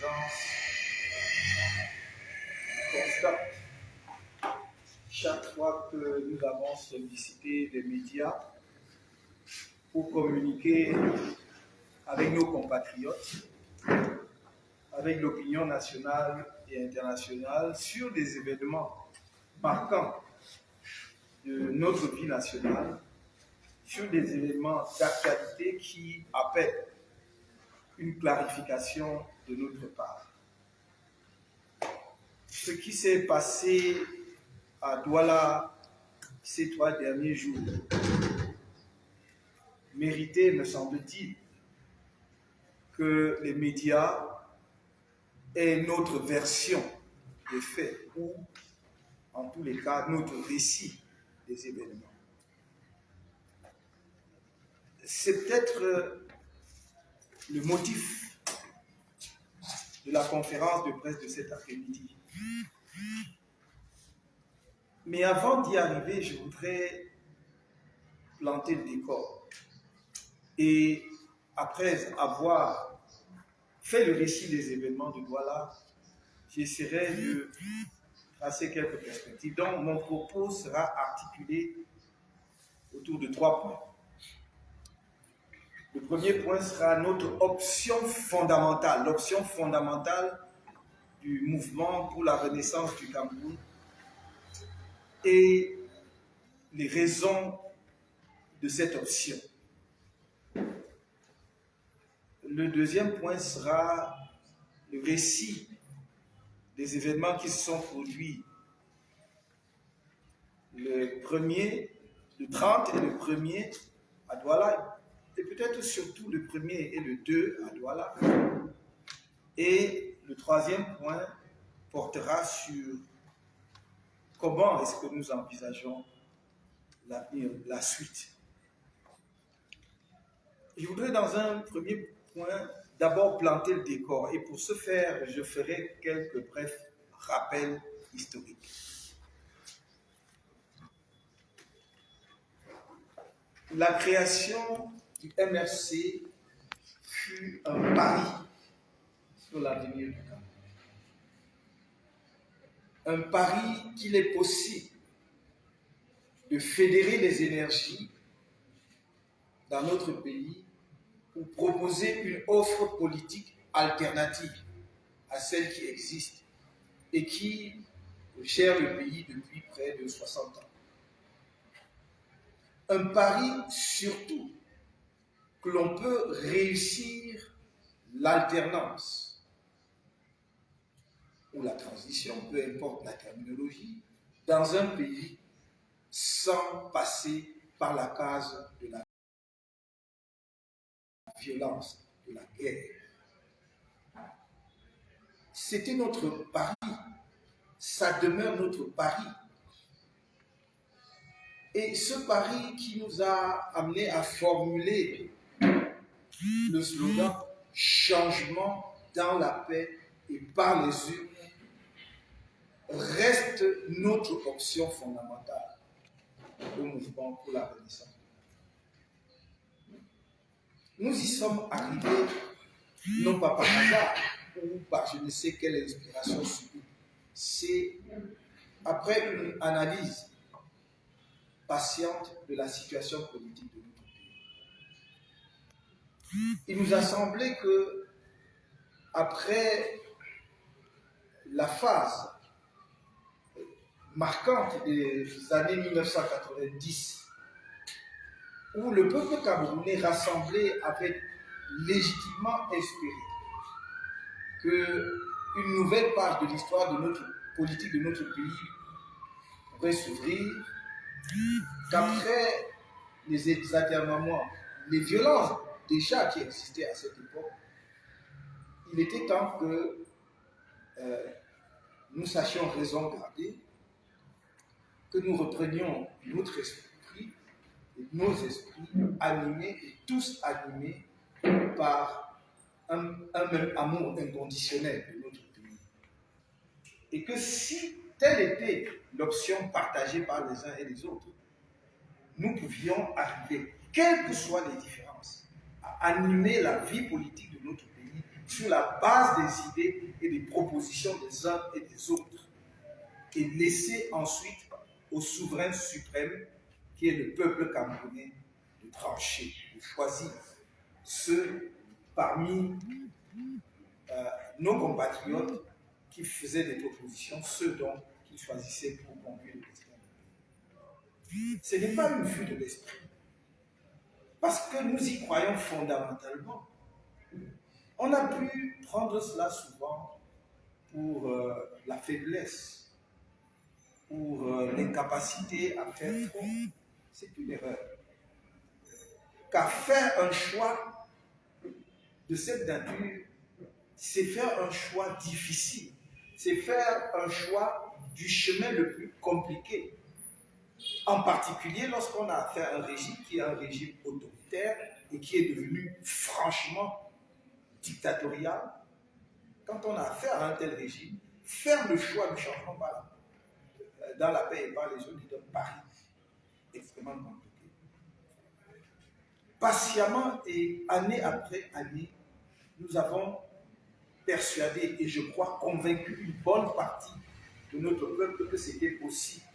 présidence constate chaque fois que nous avons sollicité les médias pour communiquer avec nos compatriotes, avec l'opinion nationale et internationale sur des événements marquants de notre vie nationale, sur des événements d'actualité qui appellent une clarification de notre part. Ce qui s'est passé à Douala ces 3 derniers jours méritait, me semble-t-il, que les médias aient notre version des faits ou, en tous les cas, notre récit des événements. C'est peut-être le motif de la conférence de presse de cet après-midi. Mais avant d'y arriver, je voudrais planter le décor. Et après avoir fait le récit des événements de Douala, j'essaierai de tracer quelques perspectives. Donc, mon propos sera articulé autour de 3 points. Le premier point sera notre option fondamentale, l'option fondamentale du mouvement pour la renaissance du Cameroun et les raisons de cette option. Le deuxième point sera le récit des événements qui se sont produits le 1er, le 30 et le 1er à Douala, et peut-être surtout le 1er et le 2 à Douala. Et le troisième point portera sur comment est-ce que nous envisageons l'avenir, la suite. Je voudrais dans un premier point d'abord planter le décor, et pour ce faire, je ferai quelques brefs rappels historiques. La création du MRC fut un pari sur l'avenir du Cameroun. Un pari qu'il est possible de fédérer les énergies dans notre pays pour proposer une offre politique alternative à celle qui existe et qui gère le pays depuis près de 60 ans. Un pari surtout que l'on peut réussir l'alternance ou la transition, peu importe la terminologie, dans un pays sans passer par la case de la violence, de la guerre. C'était notre pari, ça demeure notre pari. Et ce pari qui nous a amené à formuler le slogan « Changement dans la paix et par les urnes » reste notre option fondamentale au mouvement pour la Renaissance. Nous y sommes arrivés non pas par hasard ou par je ne sais quelle inspiration subite. C'est après une analyse patiente de la situation politique de notre pays. Il nous a semblé que, après la phase marquante des années 1990, où le peuple camerounais rassemblé avait légitimement espéré qu'une nouvelle page de l'histoire de notre politique de notre pays pourrait s'ouvrir, qu'après les atermoiements, les violences déjà qui existaient à cette époque, il était temps que nous sachions raison garder, que nous reprenions notre esprit, et nos esprits animés et tous animés par un même amour inconditionnel de notre pays. Et que si telle était l'option partagée par les uns et les autres, nous pouvions arriver, quelles que soient les différences, à animer la vie politique de notre pays sur la base des idées et des propositions des uns et des autres, et laisser ensuite au souverain suprême, qui est le peuple camerounais, de trancher, de choisir ceux parmi nos compatriotes qui faisaient des propositions, ceux dont ils choisissaient pour conduire le destin. Ce n'est pas une vue de l'esprit, parce que nous y croyons fondamentalement. On a pu prendre cela souvent pour la faiblesse, pour l'incapacité à faire front. C'est une erreur. Car faire un choix de cette nature, c'est faire un choix difficile. C'est faire un choix du chemin le plus compliqué. En particulier lorsqu'on a affaire à un régime qui est un régime autoritaire et qui est devenu franchement dictatorial. Quand on a affaire à un tel régime, faire le choix du changement dans la paix et par les autres est un pari extrêmement compliqué. Patiemment et année après année, nous avons persuadé et je crois convaincu une bonne partie de notre peuple que c'était possible.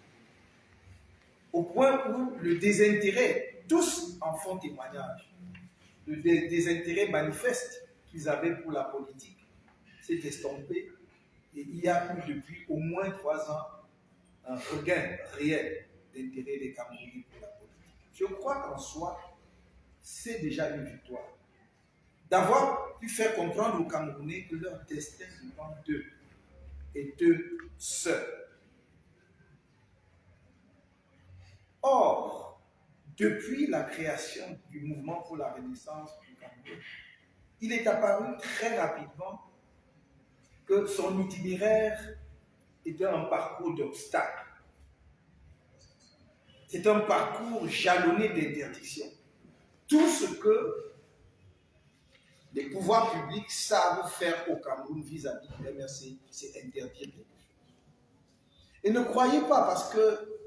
Au point où le désintérêt, tous en font témoignage, le désintérêt manifeste qu'ils avaient pour la politique s'est estompé et il y a eu depuis au moins 3 ans un regain réel d'intérêt des Camerounais pour la politique. Je crois qu'en soi, c'est déjà une victoire. D'avoir pu faire comprendre aux Camerounais que leur destin dépend d'eux et d'eux seuls. Or, depuis la création du mouvement pour la Renaissance du Cameroun, il est apparu très rapidement que son itinéraire était un parcours d'obstacles. C'est un parcours jalonné d'interdictions. Tout ce que les pouvoirs publics savent faire au Cameroun vis-à-vis du MRC, c'est interdire quelque chose. Et ne croyez pas, parce que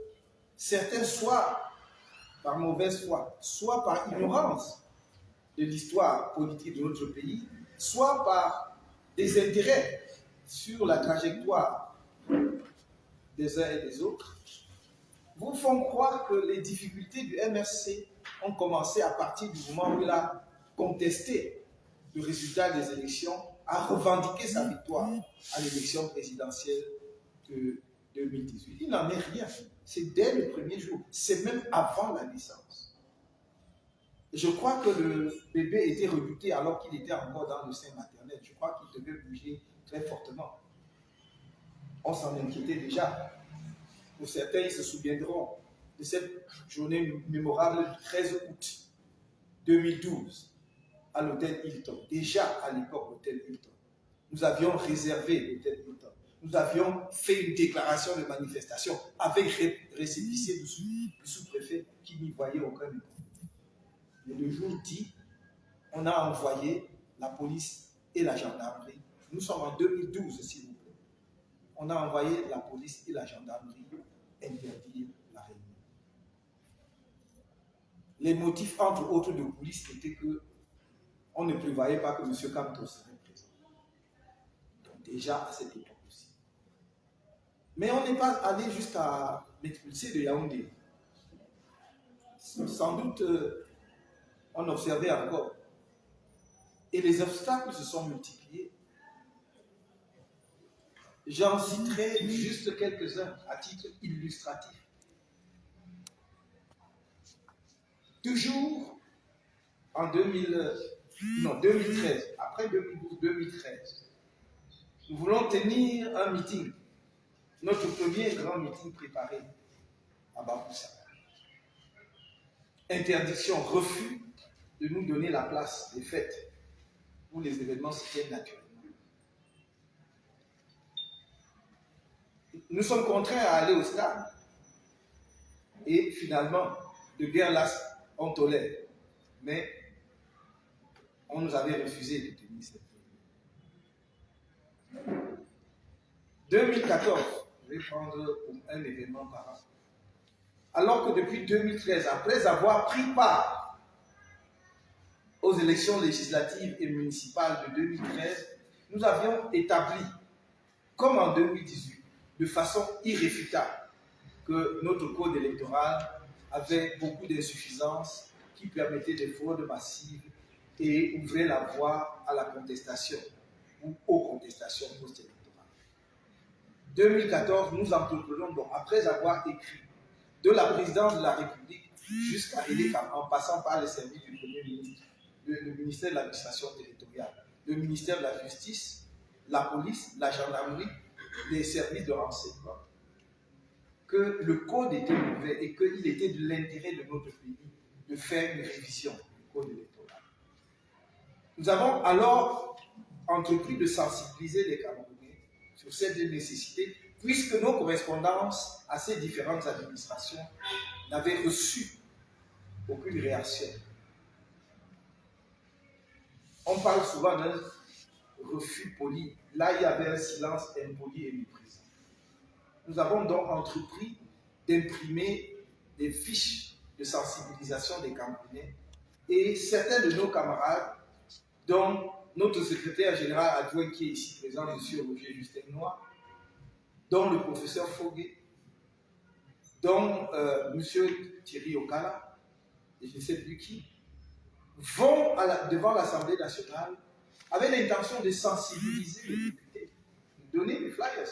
certains, soit par mauvaise foi, soit par ignorance de l'histoire politique de notre pays, soit par des intérêts sur la trajectoire des uns et des autres, vous font croire que les difficultés du MRC ont commencé à partir du moment où il a contesté le résultat des élections, a revendiqué sa victoire à l'élection présidentielle de 2018. Il n'en est rien. C'est dès le premier jour. C'est même avant la naissance. Je crois que le bébé était redouté alors qu'il était encore dans le sein maternel. Je crois qu'il devait bouger très fortement. On s'en inquiétait déjà. Pour certains, ils se souviendront de cette journée mémorable du 13 août 2012 à l'hôtel Hilton. Déjà à l'époque, l'hôtel Hilton. Nous avions réservé l'hôtel Hilton. Nous avions fait une déclaration de manifestation avec récépissé du sous-préfet qui n'y voyait aucun écho. Et le jour dit, on a envoyé la police et la gendarmerie. Nous sommes en 2012, s'il vous plaît. On a envoyé la police et la gendarmerie interdire la réunion. Les motifs, entre autres, de police étaient que on ne prévoyait pas que M. Kamto serait présent. Donc déjà à cette époque aussi. Mais on n'est pas allé jusqu'à l'expulser de Yaoundé. Sans doute, on observait encore. Et les obstacles se sont multipliés. J'en citerai juste quelques-uns à titre illustratif. Toujours en 2013, après 2012-2013, nous voulons tenir un meeting, notre premier grand meeting préparé à Bamoussa. Interdiction, refus de nous donner la place des fêtes où les événements se tiennent naturellement. Nous sommes contraints à aller au stade. Et finalement, de guerre lasse, on tolère. Mais on nous avait refusé de tenir cette réunion. 2014, je vais prendre un événement par an. Alors que depuis 2013, après avoir pris part aux élections législatives et municipales de 2013, nous avions établi, comme en 2018, de façon irréfutable, que notre code électoral avait beaucoup d'insuffisances qui permettaient des fraudes massives et ouvrait la voie à la contestation ou aux contestations post-électorales. 2014, nous entreprenons donc, après avoir écrit de la présidence de la République jusqu'à l'EDECAM, en passant par les services du Premier ministre, le ministère de l'administration territoriale, le ministère de la Justice, la police, la gendarmerie, les services de renseignement, que le code était mauvais et qu'il était de l'intérêt de notre pays de faire une révision du code électoral. Nous avons alors entrepris de sensibiliser les Camerounais sur cette nécessité, puisque nos correspondances à ces différentes administrations n'avaient reçu aucune réaction. On parle souvent d'un refus poli. Là, il y avait un silence impoli et méprisant. Nous avons donc entrepris d'imprimer des fiches de sensibilisation des Camerounais et certains de nos camarades, dont notre secrétaire général adjoint qui est ici présent, M. Roger Justin Noir, dont le professeur Foguet, dont M. Thierry Okala, et je ne sais plus qui, vont devant l'Assemblée nationale avec l'intention de sensibiliser les députés, de donner des flyers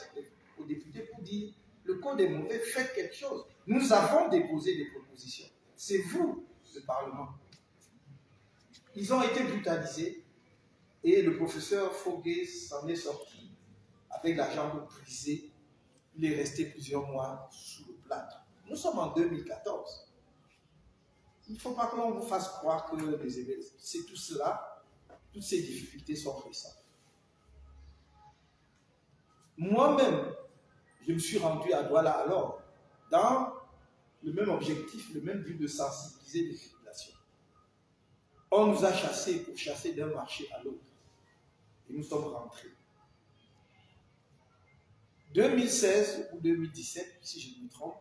aux députés pour dire le code est mauvais, faites quelque chose. Nous avons déposé des propositions. C'est vous, le Parlement. Ils ont été brutalisés et le professeur Foguet s'en est sorti avec la jambe brisée. Il est resté plusieurs mois sous le plâtre. Nous sommes en 2014. Il ne faut pas que l'on vous fasse croire que c'est tout cela, toutes ces difficultés sont récentes. Moi-même, je me suis rendu à Douala alors, dans le même objectif, le même but de sensibiliser les populations. On nous a chassés pour chasser d'un marché à l'autre. Et nous sommes rentrés. 2016 ou 2017, si je me trompe,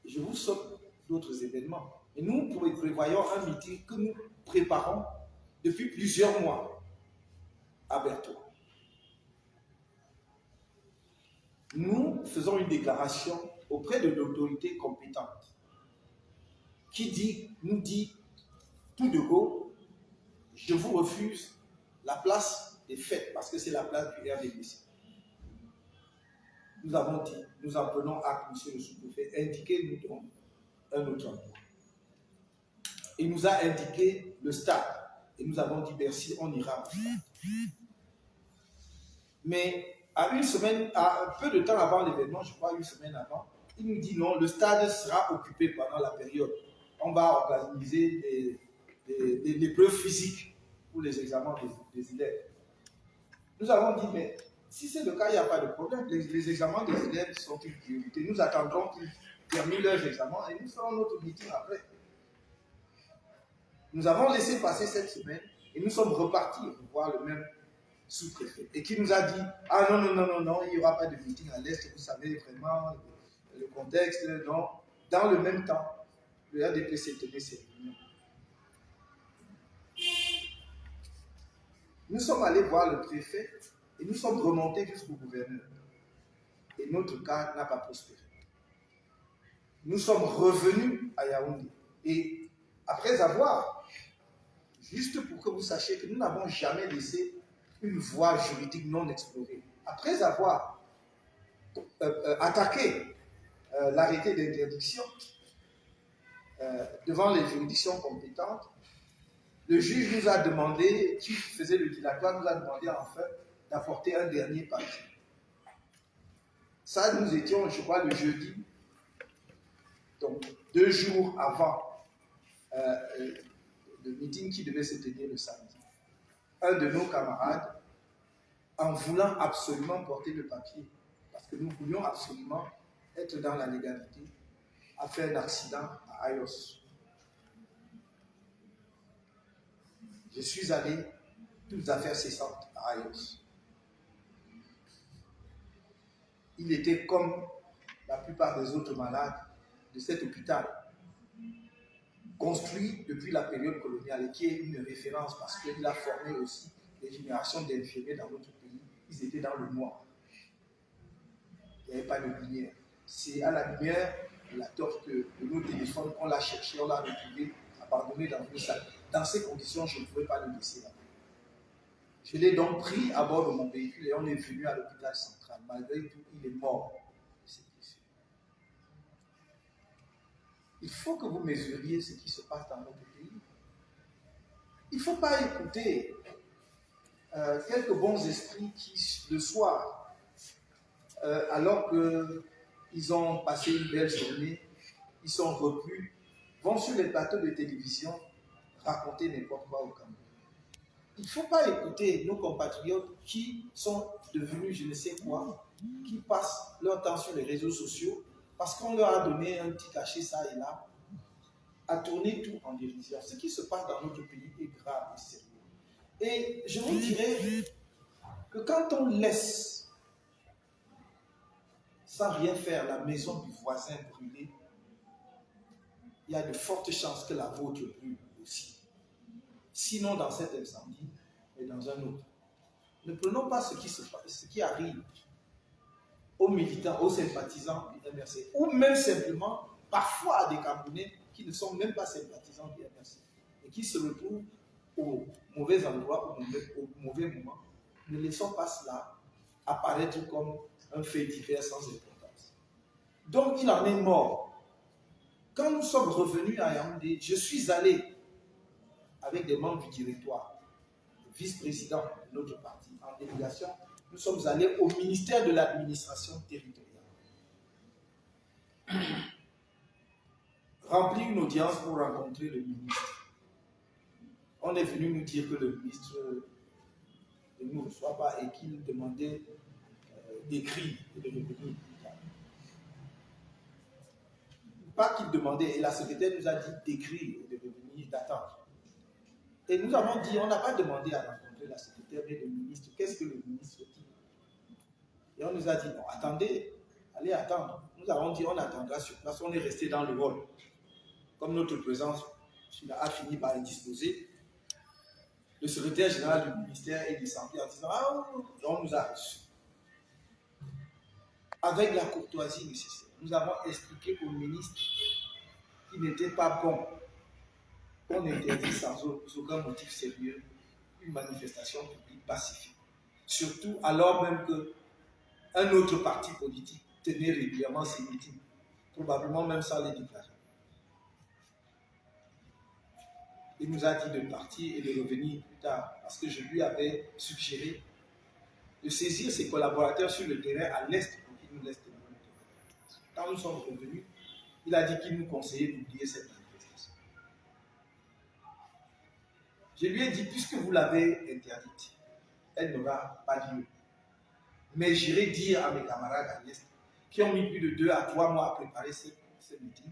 je vous saute d'autres événements. Et nous prévoyons un meeting que nous préparons depuis plusieurs mois à Berthoud. Nous faisons une déclaration auprès de l'autorité compétente qui nous dit tout de go, je vous refuse la place des fêtes parce que c'est la place du RDBC. Nous avons dit, nous en prenons acte, monsieur le sous-préfet, indiquez-nous donc un autre endroit. Il nous a indiqué le stade et nous avons dit merci, on ira au stade. Mais à peu de temps avant l'événement, je crois une semaine avant, il nous dit non, le stade sera occupé pendant la période. On va organiser des épreuves physiques pour les examens des élèves. Nous avons dit, mais si c'est le cas, il n'y a pas de problème. Les examens des élèves sont une priorité. Nous attendrons qu'ils terminent leurs examens et nous ferons notre meeting après. Nous avons laissé passer cette semaine et nous sommes repartis voir le même sous-préfet et qui nous a dit « Ah non, il n'y aura pas de meeting à l'Est, vous savez vraiment le contexte. » Non. Dans le même temps, le RDPC tenait ses réunions. Nous sommes allés voir le préfet et nous sommes remontés jusqu'au gouverneur. Et notre cas n'a pas prospéré. Nous sommes revenus à Yaoundé. Et après avoir, juste pour que vous sachiez que nous n'avons jamais laissé une voie juridique non explorée. Après avoir attaqué l'arrêté d'interdiction devant les juridictions compétentes, le juge nous a demandé, qui faisait le dilatoire, nous a demandé enfin d'apporter un dernier papier. Ça, nous étions, je crois, le jeudi, donc 2 jours avant le meeting qui devait se tenir le samedi. Un de nos camarades, en voulant absolument porter le papier, parce que nous voulions absolument être dans la légalité, a fait un accident à Ayos. Je suis allé, toutes affaires cessantes, à Ayos. Il était comme la plupart des autres malades de cet hôpital. construit depuis la période coloniale et qui est une référence parce qu'il a formé aussi des générations d'infirmiers dans notre pays. Ils étaient dans le noir. Il n'y avait pas de lumière. C'est à la lumière de la torche de nos téléphones qu'on l'a cherché, on l'a retrouvé, abandonné dans une salle. Dans ces conditions, je ne pouvais pas le laisser là. Je l'ai donc pris à bord de mon véhicule et on est venu à l'hôpital central. Malgré tout, il est mort. Il faut que vous mesuriez ce qui se passe dans notre pays. Il ne faut pas écouter quelques bons esprits qui, le soir, alors qu'ils ont passé une belle journée, ils sont repus, vont sur les plateaux de télévision raconter n'importe quoi au Cameroun. Il ne faut pas écouter nos compatriotes qui sont devenus je ne sais quoi, qui passent leur temps sur les réseaux sociaux parce qu'on leur a donné un petit cachet ça et là, à tourner tout en dérision. Ce qui se passe dans notre pays est grave et sérieux. Et je vous dirais que quand on laisse sans rien faire la maison du voisin brûler, il y a de fortes chances que la vôtre brûle aussi. Sinon dans cet incendie, mais dans un autre. Ne prenons pas ce qui arrive aux militants, aux sympathisants du MRC, ou même simplement, parfois à des Camerounais qui ne sont même pas sympathisants du MRC, et qui se retrouvent au mauvais endroit, au mauvais moment. Ne laissons pas cela apparaître comme un fait divers sans importance. Donc il en est mort. Quand nous sommes revenus à Yaoundé, je suis allé avec des membres du directoire, le vice-président de notre parti, en délégation. Nous sommes allés au ministère de l'administration territoriale. Rempli une audience pour rencontrer le ministre. On est venu nous dire que le ministre ne nous reçoit pas et qu'il demandait d'écrire et de revenir. Pas qu'il demandait, et la secrétaire nous a dit d'écrire et de revenir, d'attendre. Et nous avons dit, on n'a pas demandé à rencontrer la secrétaire, mais le ministre. Qu'est-ce que le ministre dit? Et on nous a dit, non, attendez, allez attendre. Nous avons dit, on attendra sur place. On est resté dans le hall. Comme notre présence a fini par indisposer, le secrétaire général du ministère est descendu en disant, ah, on nous a reçus. Avec la courtoisie nécessaire, nous avons expliqué au ministre qu'il n'était pas bon qu'on interdit sans aucun motif sérieux une manifestation publique pacifique. Surtout alors même qu'un autre parti politique tenait régulièrement ses meetings, probablement même sans les déclarer. Il nous a dit de partir et de revenir plus tard, parce que je lui avais suggéré de saisir ses collaborateurs sur le terrain à l'est pour qu'ils nous laissent témoigner. Quand nous sommes revenus, il a dit qu'il nous conseillait d'oublier cette manifestation. Je lui ai dit, puisque vous l'avez interdite, elle n'aura pas lieu. Mais j'irai dire à mes camarades à l'Est, qui ont mis plus de 2 à 3 mois à préparer ce meeting,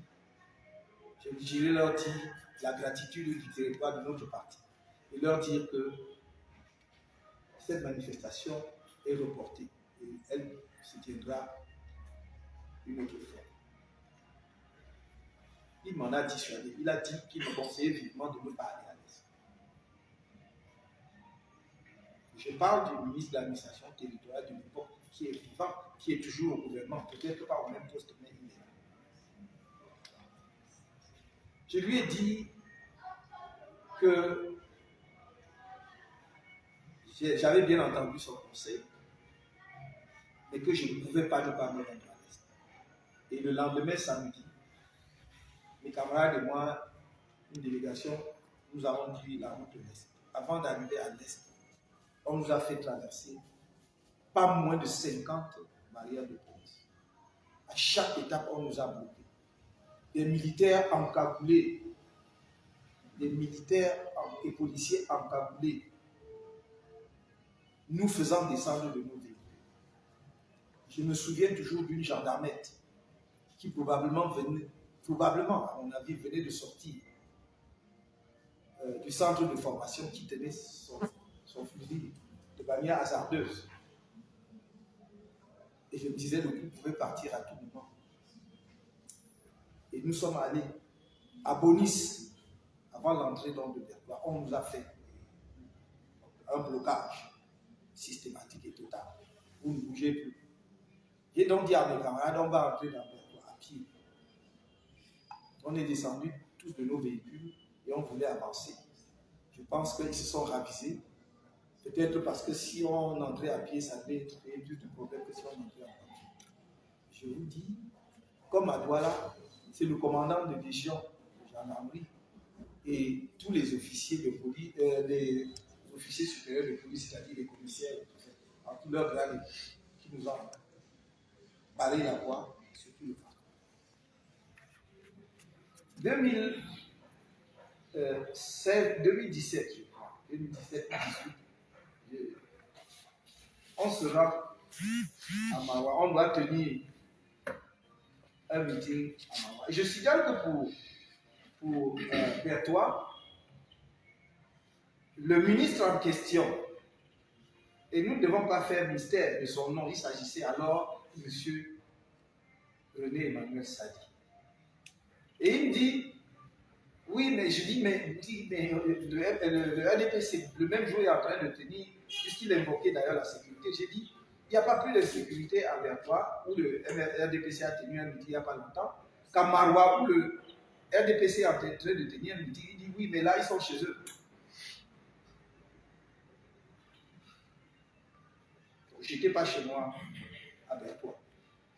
j'irai leur dire la gratitude du territoire de notre parti et leur dire que cette manifestation est reportée et elle se tiendra une autre fois. Il m'en a dissuadé. Il a dit qu'il me conseillait vivement de ne pas aller à l'Est. Je parle du ministre de l'administration territoriale de l'époque qui est vivant, qui est toujours au gouvernement, peut-être pas au même poste, mais il est là. Je lui ai dit que j'avais bien entendu son conseil, mais que je ne pouvais pas ne pas me rendre à l'Est. Et le lendemain, samedi, mes camarades et moi, une délégation, nous avons pris la route de l'Est. Avant d'arriver à l'Est, on nous a fait traverser pas moins de 50 barrières de police. À chaque étape, on nous a bloqués. Des militaires encagoulés, des militaires et policiers encagoulés, nous faisant descendre de nos véhicules. Je me souviens toujours d'une gendarmette qui probablement, à mon avis, venait de sortir du centre de formation qui tenait son fusil de manière hasardeuse. Et je me disais, le groupe pouvait partir à tout moment. Et nous sommes allés à Bonis, avant l'entrée dans le Bertois, on nous a fait un blocage systématique et total. Vous ne bougez plus. J'ai donc dit à mes camarades, on va entrer dans le Bertois à pied. On est descendu tous de nos véhicules et on voulait avancer. Je pense qu'ils se sont ravisés. Peut-être parce que si on entrait à pied, ça devait créer plus de problèmes que si on entrait en voiture. Je vous dis, comme à Douala, c'est le commandant de légion de gendarmerie et tous les officiers de police, les officiers supérieurs de police, c'est-à-dire les commissaires, en tout leur grade, qui nous ont balayé la voie, surtout le parcours. 2017, je crois, 2017-2018, on sera à Maroua, on doit tenir un meeting à Maroua. Et je signale que pour Bertois, le ministre en question, et nous ne devons pas faire mystère de son nom, il s'agissait alors de M. René Emmanuel Sadi. Et il me dit, oui, mais je dis, mais le RDPC, le même jour, il est en train de tenir, puisqu'il invoquait d'ailleurs la sécurité, j'ai dit, il n'y a pas plus de sécurité à Bertois, où le RDPC a tenu un meeting il n'y a pas longtemps, qu'à Maroua, où le RDPC est en train de tenir un meeting. Il dit, oui, mais là, ils sont chez eux. Je n'étais pas chez moi à Bertois.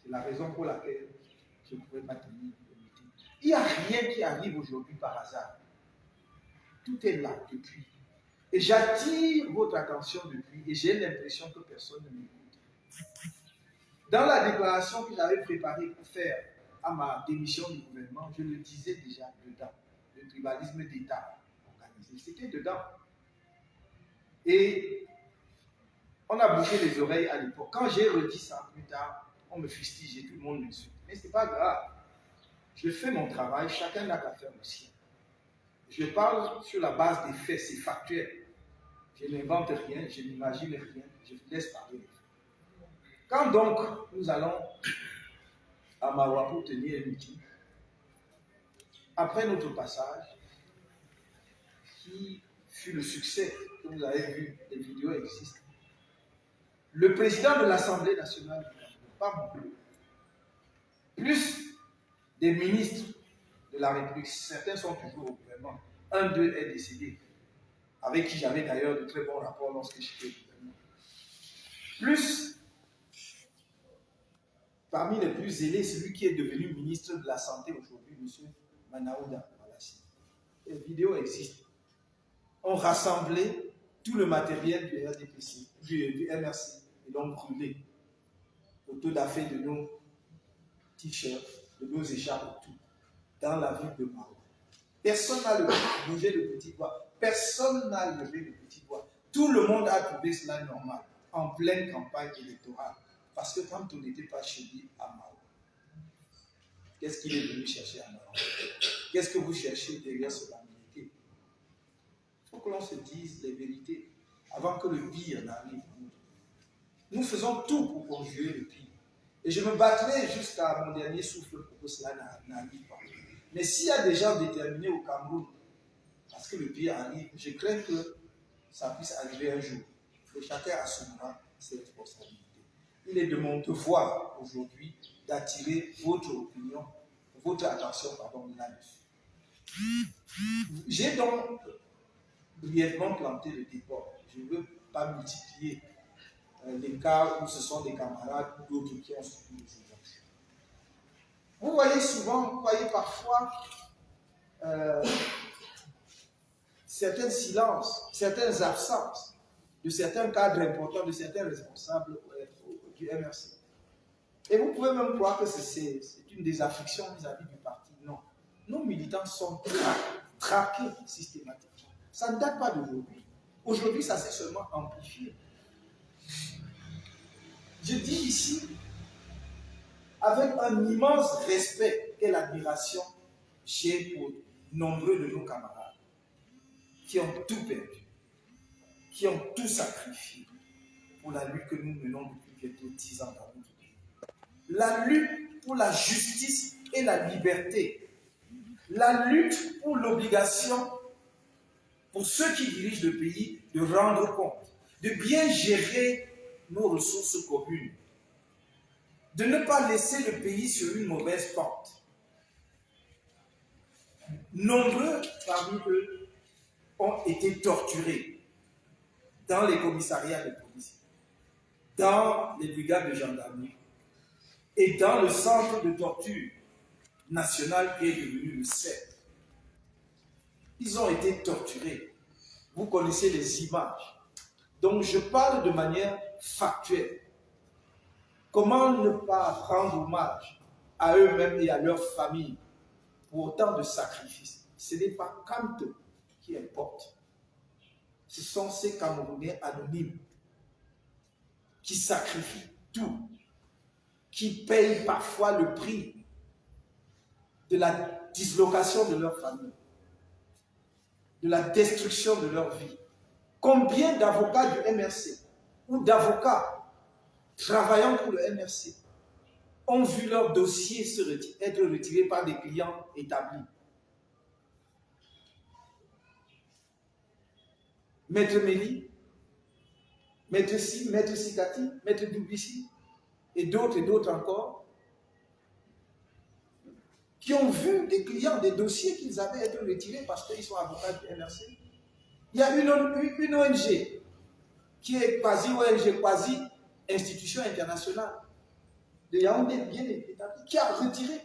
C'est la raison pour laquelle je ne pouvais pas tenir le meeting. Il n'y a rien qui arrive aujourd'hui par hasard. Tout est là depuis. Et j'attire votre attention depuis, et j'ai l'impression que personne ne m'écoute. Dans la déclaration que j'avais préparée pour faire à ma démission du gouvernement, je le disais déjà dedans. Le tribalisme d'État organisé, c'était dedans. Et on a bouché les oreilles à l'époque. Quand j'ai redit ça plus tard, on me fustigeait, tout le monde m'insulte. Mais ce n'est pas grave. Je fais mon travail, chacun n'a qu'à faire le sien. Je parle sur la base des faits, c'est factuel. Je n'invente rien, je n'imagine rien, je vous laisse parler. Quand donc nous allons à Maroua pour tenir un meeting, après notre passage, qui fut le succès que vous avez vu, les vidéos existent, le président de l'Assemblée nationale, pas moi, plus des ministres de la République, certains sont toujours au gouvernement, un d'eux est décédé, avec qui j'avais d'ailleurs de très bons rapports lorsque j'étais au gouvernement. Plus, parmi les plus zélés, celui qui est devenu ministre de la Santé aujourd'hui, M. Manaouda. Les vidéos existent. On rassemblait tout le matériel du RDPC, du MRC, et l'ont brûlé. Autour d'affaires de nos t-shirts, de nos écharpes, tout, dans la ville de Maroua. Personne n'a bougé le petit doigt. Personne n'a levé le petit doigt. Tout le monde a trouvé cela normal, en pleine campagne électorale. Parce que quand on n'était pas chez lui à Maroua, qu'est-ce qu'il est venu chercher à Maroua? Qu'est-ce que vous cherchez derrière cela? Il faut que l'on se dise les vérités avant que le pire n'arrive. Nous faisons tout pour conjurer le pire. Et je me battrai jusqu'à mon dernier souffle pour que cela n'arrive pas. Mais s'il y a des gens déterminés au Cameroun, parce que le pire arrive, je crains que ça puisse arriver un jour. Et chacun assumera ses responsabilités. Il est de mon devoir aujourd'hui d'attirer votre opinion, votre attention là-dessus. J'ai donc brièvement planté le débat. Je ne veux pas multiplier les cas où ce sont des camarades ou d'autres qui ont subi les exemples. Vous voyez souvent, vous voyez parfois certains silences, certaines absences de certains cadres importants, de certains responsables du MRC. Et vous pouvez même croire que c'est une désaffection vis-à-vis du parti. Non. Nos militants sont traqués systématiquement. Ça ne date pas d'aujourd'hui. Aujourd'hui, ça s'est seulement amplifié. Je dis ici, avec un immense respect et l'admiration chez nombreux de nos camarades qui ont tout perdu, qui ont tout sacrifié pour la lutte que nous menons depuis bientôt 10 ans dans notre pays. La lutte pour la justice et la liberté. La lutte pour l'obligation pour ceux qui dirigent le pays de rendre compte, de bien gérer nos ressources communes, de ne pas laisser le pays sur une mauvaise pente. Nombreux parmi eux ont été torturés dans les commissariats de police, dans les brigades de gendarmerie et dans le centre de torture national qui est devenu le CEP. Ils ont été torturés. Vous connaissez les images. Donc je parle de manière factuelle. Comment ne pas rendre hommage à eux-mêmes et à leurs familles pour autant de sacrifices? Ce n'est pas Kanto qui importe. Ce sont ces Camerounais anonymes qui sacrifient tout, qui payent parfois le prix de la dislocation de leur famille, de la destruction de leur vie. Combien d'avocats du MRC ou d'avocats travaillant pour le MRC ont vu leur dossier être retiré par des clients établis? Maître Méli, Maître Si, Maître Sikati, Maître Dubici et d'autres encore, qui ont vu des clients, des dossiers qu'ils avaient été retirés parce qu'ils sont avocats du MRC. Il y a une ONG qui est quasi-ONG, quasi-institution internationale de Yaoundé, bien établie, qui a retiré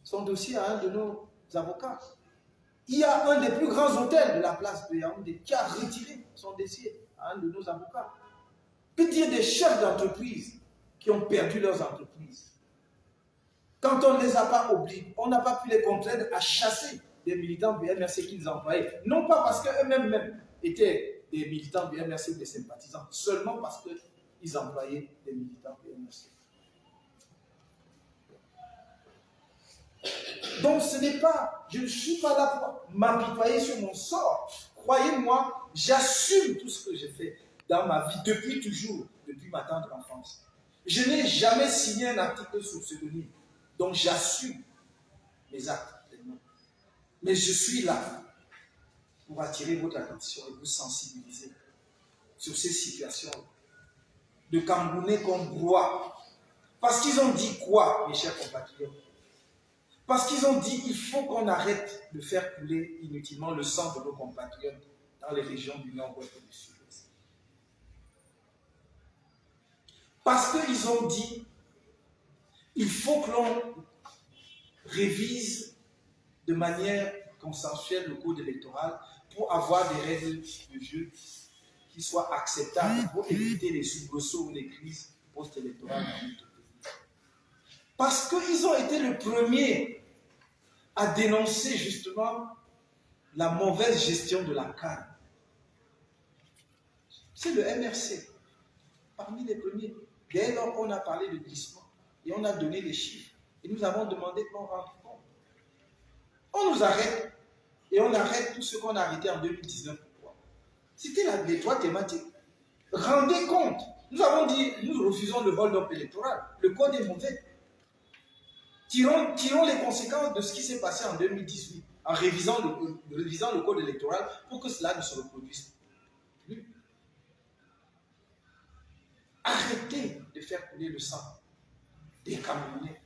son dossier à un de nos avocats. Il y a un des plus grands hôtels de la place de Yaoundé qui a retiré son dossier à un de nos avocats. Que dire des chefs d'entreprise qui ont perdu leurs entreprises? Quand on ne les a pas obligés, on n'a pas pu les contraindre à chasser des militants du MRC qu'ils employaient. Non pas parce qu'eux-mêmes étaient des militants du MRC ou des sympathisants, seulement parce qu'ils employaient des militants du MRC. Donc ce n'est pas, je ne suis pas là pour m'apitoyer sur mon sort. Croyez-moi, j'assume tout ce que j'ai fait dans ma vie depuis toujours, depuis ma tendre enfance. Je n'ai jamais signé un article sous pseudonyme. Donc j'assume mes actes. Mais je suis là pour attirer votre attention et vous sensibiliser sur ces situations de Camerounais qu'on broie. Parce qu'ils ont dit quoi, mes chers compatriotes? Parce qu'ils ont dit qu'il faut qu'on arrête de faire couler inutilement le sang de nos compatriotes dans les régions du nord-ouest et du sud-ouest. Parce qu'ils ont dit qu'il faut que l'on révise de manière consensuelle le code électoral pour avoir des règles de jeu qui soient acceptables pour éviter les soubresauts ou les crises post-électorales dans notre pays. Parce qu'ils ont été les premiers à dénoncer justement la mauvaise gestion de la CAN. C'est le MRC, parmi les premiers. Dès lors qu'on a parlé de glissement et on a donné des chiffres, et nous avons demandé qu'on rende compte. On nous arrête et on arrête tout ce qu'on a arrêté en 2019. Pourquoi? C'était les trois thématiques. Rendez compte. Nous avons dit, nous refusons le hold-up électoral. Le code est mauvais. Tirons les conséquences de ce qui s'est passé en 2018 en révisant le code électoral pour que cela ne se reproduise plus. Arrêtez de faire couler le sang des Camerounais,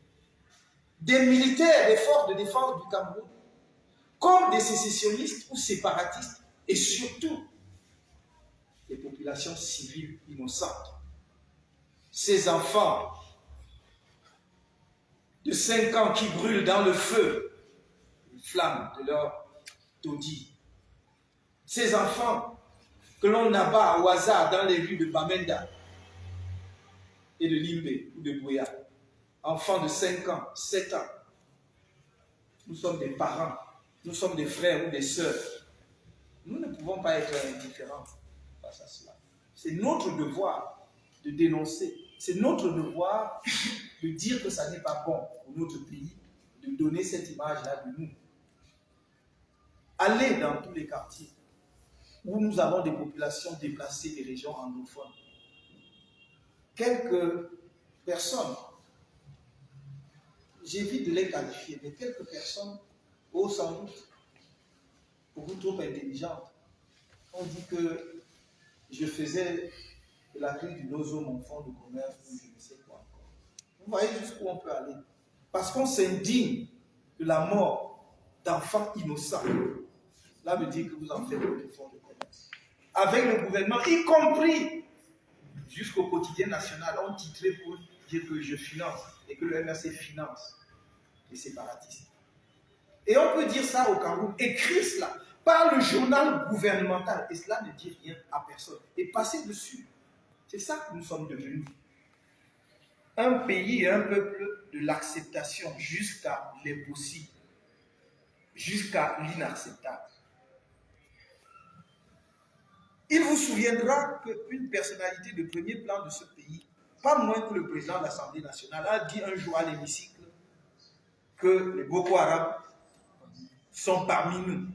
des militaires des forces de défense du Cameroun, comme des sécessionnistes ou séparatistes, et surtout des populations civiles innocentes. Ces enfants de 5 ans qui brûlent dans le feu les flammes de leur taudis. Ces enfants que l'on abat au hasard dans les rues de Bamenda et de Limbe ou de Bouya. Enfants de 5 ans, 7 ans. Nous sommes des parents, nous sommes des frères ou des sœurs. Nous ne pouvons pas être indifférents face à cela. C'est notre devoir de dénoncer. C'est notre devoir de dire que ça n'est pas bon pour notre pays, de donner cette image-là de nous. Allez dans tous les quartiers où nous avons des populations déplacées des régions anglophones. Quelques personnes, j'évite de les qualifier, mais quelques personnes, sans doute, beaucoup trop intelligente. On dit que je faisais de la crise du nozo mon fonds de commerce ou je ne sais quoi encore. Vous voyez jusqu'où on peut aller. Parce qu'on s'indigne de la mort d'enfants innocents. Cela veut dire que vous en faites votre fonds de commerce. Avec le gouvernement, y compris jusqu'au quotidien national, on titrait pour dire que je finance et que le MRC finance les séparatistes. Et on peut dire ça au Cameroun, écrire cela par le journal gouvernemental, et cela ne dit rien à personne. Et passer dessus. C'est ça que nous sommes devenus. Un pays et un peuple de l'acceptation jusqu'à l'impossible, jusqu'à l'inacceptable. Il vous souviendra qu'une personnalité de premier plan de ce pays, pas moins que le président de l'Assemblée nationale, a dit un jour à l'hémicycle que les Boko Haram sont parmi nous.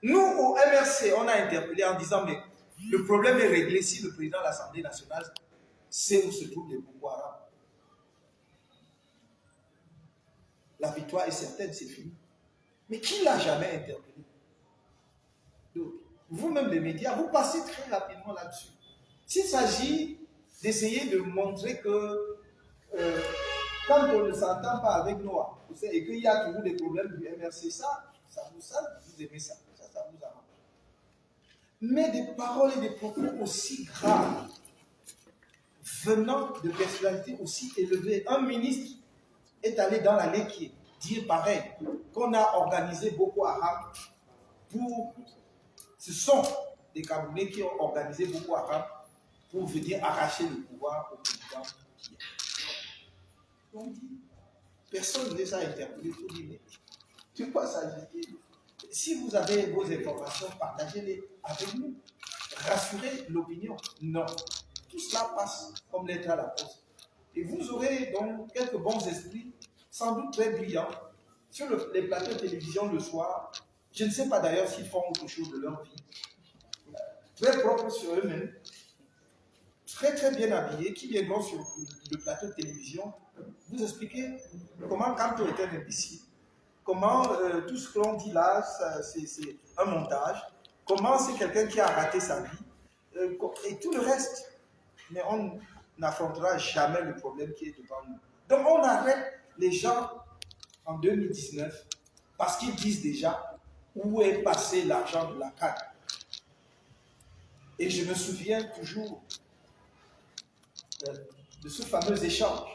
Nous, au MRC, on a interpellé en disant, mais le problème est réglé si le président de l'Assemblée nationale sait où se trouvent les Boko Haram. La victoire est certaine, c'est fini. Mais qui ne l'a jamais interpellé? Donc, vous-même, les médias, vous passez très rapidement là-dessus. S'il s'agit d'essayer de montrer que quand on ne s'entend pas avec Noah, et qu'il y a toujours des problèmes du MRC, vous aimez ça, ça vous arrange. Mais des paroles et des propos aussi graves, venant de personnalités aussi élevées. Un ministre est allé dans la Léquier dire pareil, qu'on a organisé Boko Haram pour... Ce sont des Camerounais qui ont organisé Boko Haram pour venir arracher le pouvoir au président. On dit, personne ne les a interpellés. Il faut dire, mais de quoi s'agit-il? Si vous avez vos informations, partagez-les avec nous. Rassurez l'opinion. Non. Tout cela passe comme lettre à la poste. Et vous aurez donc quelques bons esprits, sans doute très brillants, sur les plateaux de télévision le soir. Je ne sais pas d'ailleurs s'ils font autre chose de leur vie. Très propres sur eux-mêmes, très très bien habillés, qui viendront sur le plateau de télévision vous expliquer comment Kanto est un imbécile, comment tout ce que l'on dit là, c'est un montage, comment c'est quelqu'un qui a raté sa vie, et tout le reste. Mais on n'affrontera jamais le problème qui est devant nous. Donc on arrête les gens en 2019 parce qu'ils disent déjà où est passé l'argent de la CAN. Et je me souviens toujours de ce fameux échange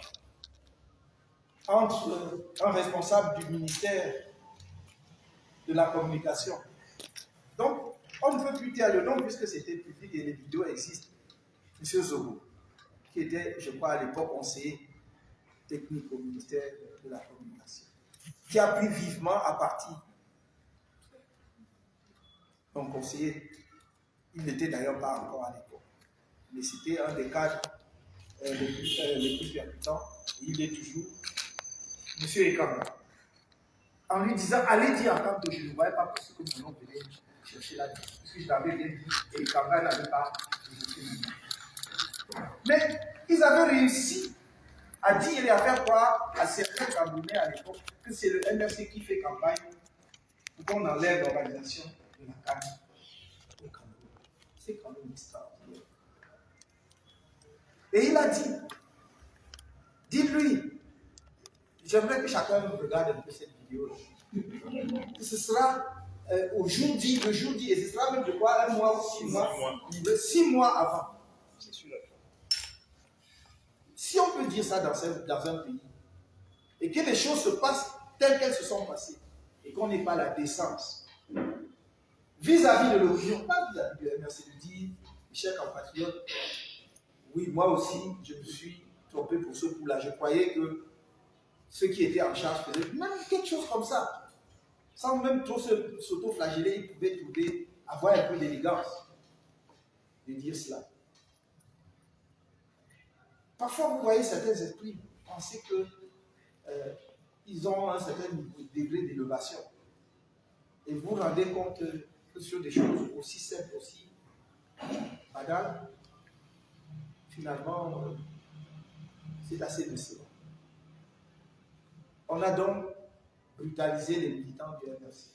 entre un responsable du ministère de la communication. Donc, on ne peut plus dire le nom puisque c'était public et les vidéos existent. M. Zogo, qui était, je crois, à l'époque conseiller technique au ministère de la communication, qui a pris vivement à partie. Donc, conseiller, il n'était d'ailleurs pas encore à l'époque, mais c'était un des cadres les plus percutants, il est toujours, M. Ekanga, en lui disant, allez dire à Kanto, je ne voyais pas pour ce que mon nom venait chercher là-dedans, puisque je l'avais bien dit, et Ekanga n'avait pas dit. Mais ils avaient réussi à dire et à faire croire à certains Camerounais à l'époque que c'est le MRC qui fait campagne pour qu'on enlève l'organisation de la CAN au Cameroun. C'est quand même extraordinaire. Et il a dit, dites-lui, j'aimerais que chacun regarde un peu cette vidéo. Ce sera au jour dit, le jour dit, et ce sera même de quoi, 1 mois ou 6 mois, 6 mois avant. C'est sûr. Si on peut dire ça dans un pays, et que les choses se passent telles qu'elles se sont passées, et qu'on n'ait pas la décence, vis-à-vis de l'opinion, pas vis-à-vis de MRC, de dire, mes chers compatriotes, oui, moi aussi, je me suis trompé pour ce coup-là. Je croyais que ceux qui étaient en charge faisaient même quelque chose comme ça. Sans même trop s'auto-flageller, ils pouvaient trouver, avoir un peu d'élégance de dire cela. Parfois, vous voyez certains esprits penser qu'ils ont un certain degré d'élévation. Et vous vous rendez compte que sur des choses aussi simples, aussi banales, finalement, c'est assez décevant. On a donc brutalisé les militants du MRC.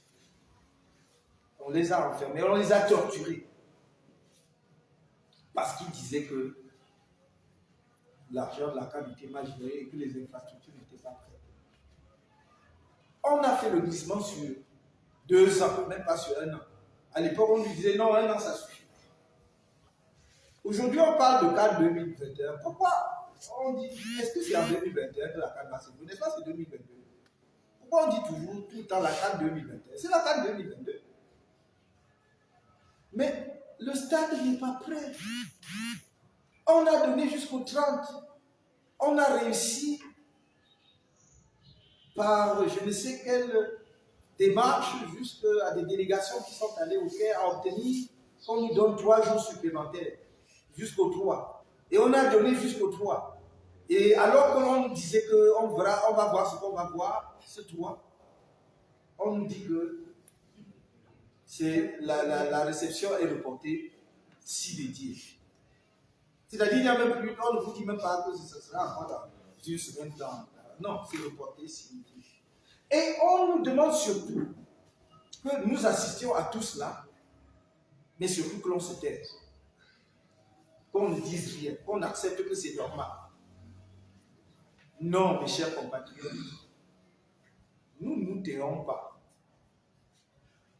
On les a enfermés, on les a torturés. Parce qu'ils disaient que l'argent de la CAN était mal géré et que les infrastructures n'étaient pas prêtes. On a fait le glissement sur 2 ans, même pas sur 1 an. À l'époque, on nous disait non, 1 an, ça suffit. Aujourd'hui, on parle de CAN 2021. Pourquoi on dit, est-ce que c'est en 2021 que la CAN va se jouer? N'est-ce pas, c'est 2022? Pourquoi on dit toujours, tout le temps, la CAN 2021? C'est la CAN 2022. Mais le stade n'est pas prêt. On a donné jusqu'au 30. On a réussi par je ne sais quelle démarche jusqu'à des délégations qui sont allées au Caire à obtenir qu'on nous donne 3 jours supplémentaires jusqu'au 3. Et on a donné jusqu'au 3. Et alors que l'on nous disait qu'on va voir ce qu'on va voir, ce 3, on nous dit que la réception est reportée si dédiée. C'est-à-dire qu'il n'y a même plus, on ne vous dit même pas que ce sera encore dans une semaine temps. Non, c'est reporté si dédié. Et on nous demande surtout que nous assistions à tout cela, mais surtout que l'on se taise, qu'on ne dise rien, qu'on accepte que c'est normal. Non, mes chers compatriotes, nous ne nous tairons pas.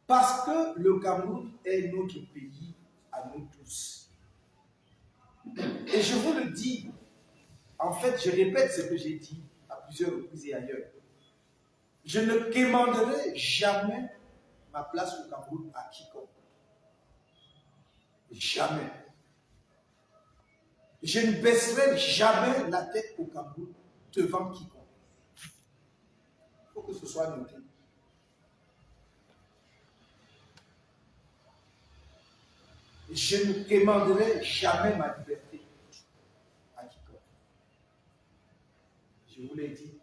Parce que le Cameroun est notre pays à nous tous. Et je vous le dis, en fait, je répète ce que j'ai dit à plusieurs reprises et ailleurs. Je ne quémanderai jamais ma place au Cameroun à quiconque. Jamais. Je ne baisserai jamais la tête au Cameroun devant quiconque. Il faut que ce soit noté. Je ne quémanderai jamais ma liberté à quiconque. Je vous l'ai dit.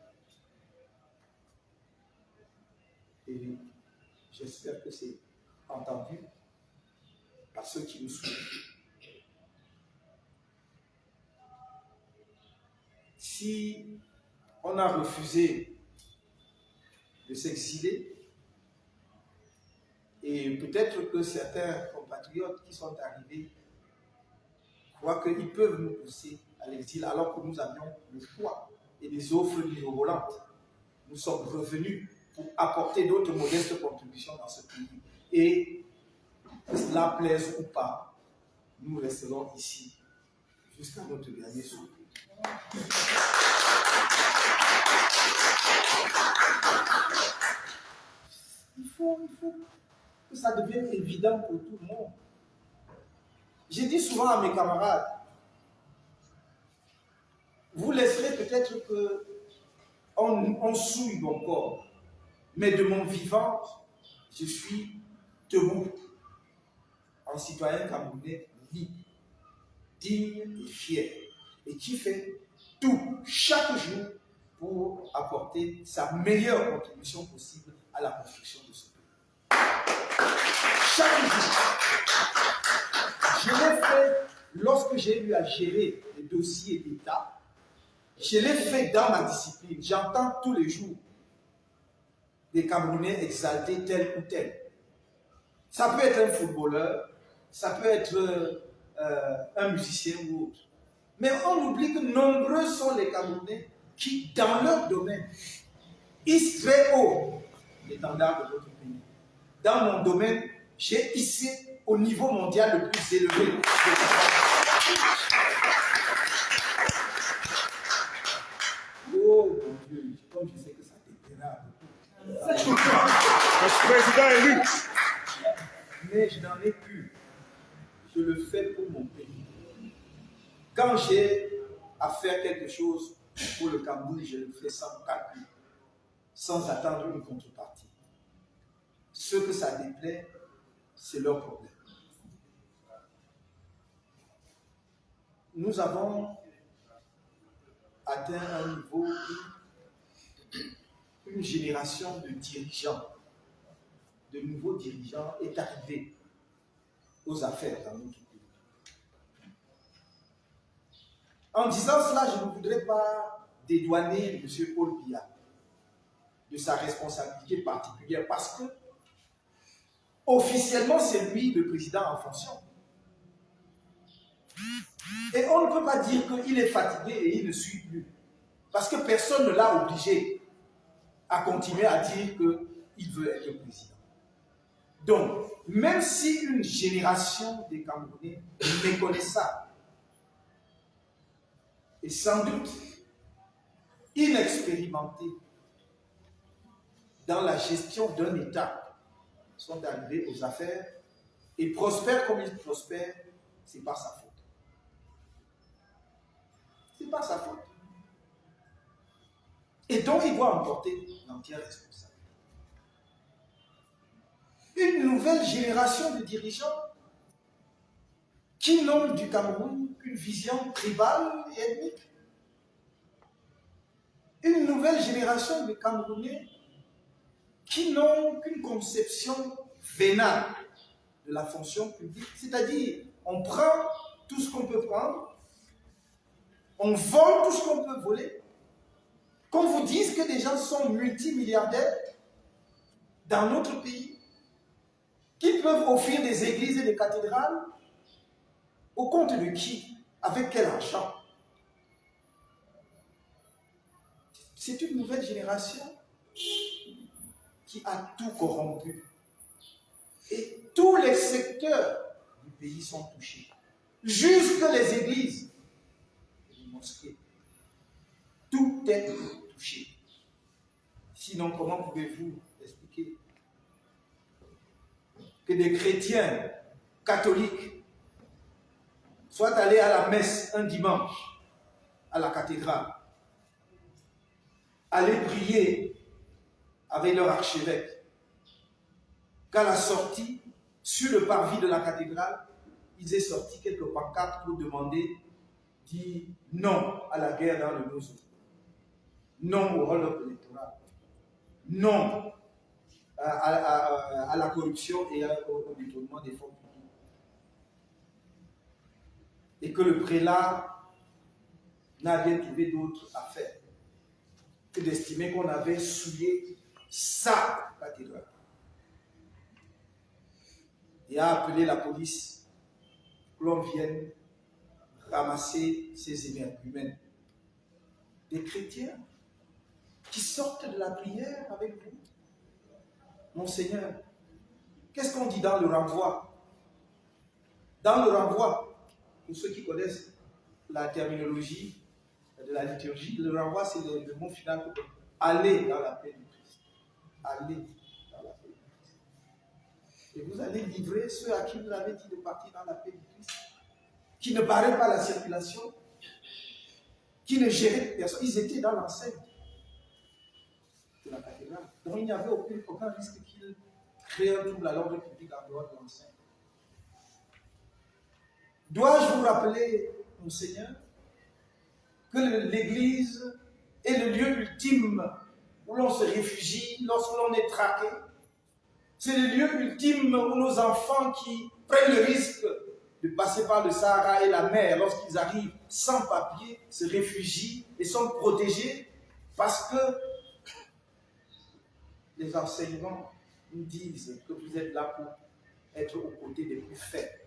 Et j'espère que c'est entendu par ceux qui nous suivent. Si on a refusé de s'exiler, et peut-être que certains compatriotes qui sont arrivés croient qu'ils peuvent nous pousser à l'exil alors que nous avions le choix et des offres mirobolantes. Nous sommes revenus pour apporter d'autres modestes contributions dans ce pays. Et que cela plaise ou pas, nous resterons ici jusqu'à notre dernier souffle. Il faut que ça devienne évident pour tout le monde. J'ai dit souvent à mes camarades, vous laisserez peut-être qu'on souille mon corps, mais de mon vivant, je suis debout, en citoyen camerounais libre, digne et fier, et qui fait tout, chaque jour, pour apporter sa meilleure contribution possible à la construction de ce pays. Chaque jour, je l'ai fait lorsque j'ai eu à gérer les dossiers d'État. Je l'ai fait dans ma discipline. J'entends tous les jours des Camerounais exaltés tel ou tel. Ça peut être un footballeur, ça peut être un musicien ou autre. Mais on oublie que nombreux sont les Camerounais qui, dans leur domaine, hissent très haut l'étendard de notre pays. Dans mon domaine, j'ai hissé au niveau mondial le plus élevé. Oh mon Dieu, comme je sais que ça t'éteindra beaucoup. Président élu. Mais je n'en ai plus. Je le fais pour mon pays. Quand j'ai à faire quelque chose pour le Cameroun, je le fais sans calcul, sans attendre une contrepartie. Ceux que ça déplaît, c'est leur problème. Nous avons atteint un niveau où une génération de dirigeants, de nouveaux dirigeants, est arrivée aux affaires dans notre pays. En disant cela, je ne voudrais pas dédouaner M. Paul Biya de sa responsabilité particulière parce que officiellement, c'est lui le président en fonction. Et on ne peut pas dire qu'il est fatigué et il ne suit plus. Parce que personne ne l'a obligé à continuer à dire qu'il veut être président. Donc, même si une génération des Camerounais méconnaissable et sans doute inexpérimentés dans la gestion d'un État sont arrivés aux affaires et prospèrent comme ils prospèrent, ce n'est pas sa faute. Ce n'est pas sa faute. Et donc, il doit emporter l'entière responsabilité. Une nouvelle génération de dirigeants qui n'ont du Cameroun qu'une vision tribale et ethnique. Une nouvelle génération de Camerounais qui n'ont qu'une conception vénale de la fonction publique. C'est-à-dire, on prend tout ce qu'on peut prendre, on vole tout ce qu'on peut voler. Qu'on vous dise que des gens sont multimilliardaires dans notre pays, qu'ils peuvent offrir des églises et des cathédrales, au compte de qui? Avec quel argent? C'est une nouvelle génération qui a tout corrompu. Et tous les secteurs du pays sont touchés. Jusque les églises et les mosquées. Tout est touché. Sinon, comment pouvez-vous expliquer que des chrétiens catholiques soient allés à la messe un dimanche à la cathédrale, aller prier avec leur archevêque, qu'à la sortie, sur le parvis de la cathédrale, ils aient sorti quelques pancartes pour demander, dire non à la guerre dans le Nozo, non au hold-up électoral, non à la corruption et au détournement des fonds publics. Et que le prélat n'a rien trouvé d'autre à faire que d'estimer qu'on avait souillé sa cathédrale. Et a appelé la police que l'on vienne ramasser ces énergumènes. Des chrétiens qui sortent de la prière avec vous. Monseigneur, qu'est-ce qu'on dit dans le renvoi? Dans le renvoi, pour ceux qui connaissent la terminologie de la liturgie, le renvoi, c'est le mot final pour aller dans la paix du Christ. Aller dans la paix du Christ. Et vous allez livrer ceux à qui vous avez dit de partir dans la paix du Christ, qui ne barraient pas la circulation, qui ne géraient personne. Ils étaient dans l'enceinte de la cathédrale. Donc il n'y avait aucun risque qu'ils créent un trouble à l'ordre public en dehors de l'enceinte. Dois-je vous rappeler, Monseigneur, que l'Église est le lieu ultime où l'on se réfugie lorsque l'on est traqué? C'est le lieu ultime où nos enfants qui prennent le risque de passer par le Sahara et la mer, lorsqu'ils arrivent sans papier, se réfugient et sont protégés parce que les enseignements nous disent que vous êtes là pour être aux côtés des plus faibles.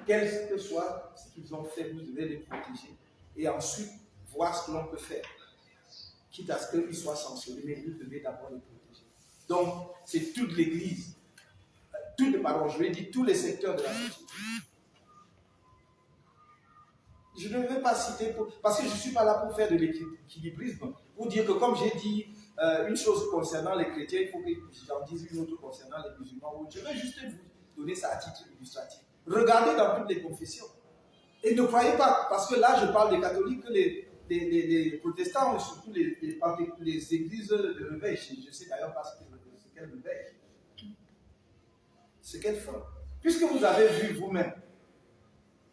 Quel que soit ce qu'ils ont fait, vous devez les protéger et ensuite voir ce que l'on peut faire. Quitte à ce qu'ils soient sanctionnés, mais vous devez d'abord les protéger. Donc, c'est toute l'Église, je vais dire tous les secteurs de la société. Je ne vais pas citer, parce que je ne suis pas là pour faire de l'équilibrisme, pour dire que comme j'ai dit une chose concernant les chrétiens, il faut que j'en dise une autre concernant les musulmans. Je vais juste vous donner ça à titre illustratif. Regardez dans toutes les confessions. Et ne croyez pas, parce que là je parle des catholiques, que les protestants, et surtout les églises de réveil, je sais d'ailleurs pas ce qu'elles réveillent, ce qu'elles font. Puisque vous avez vu vous-même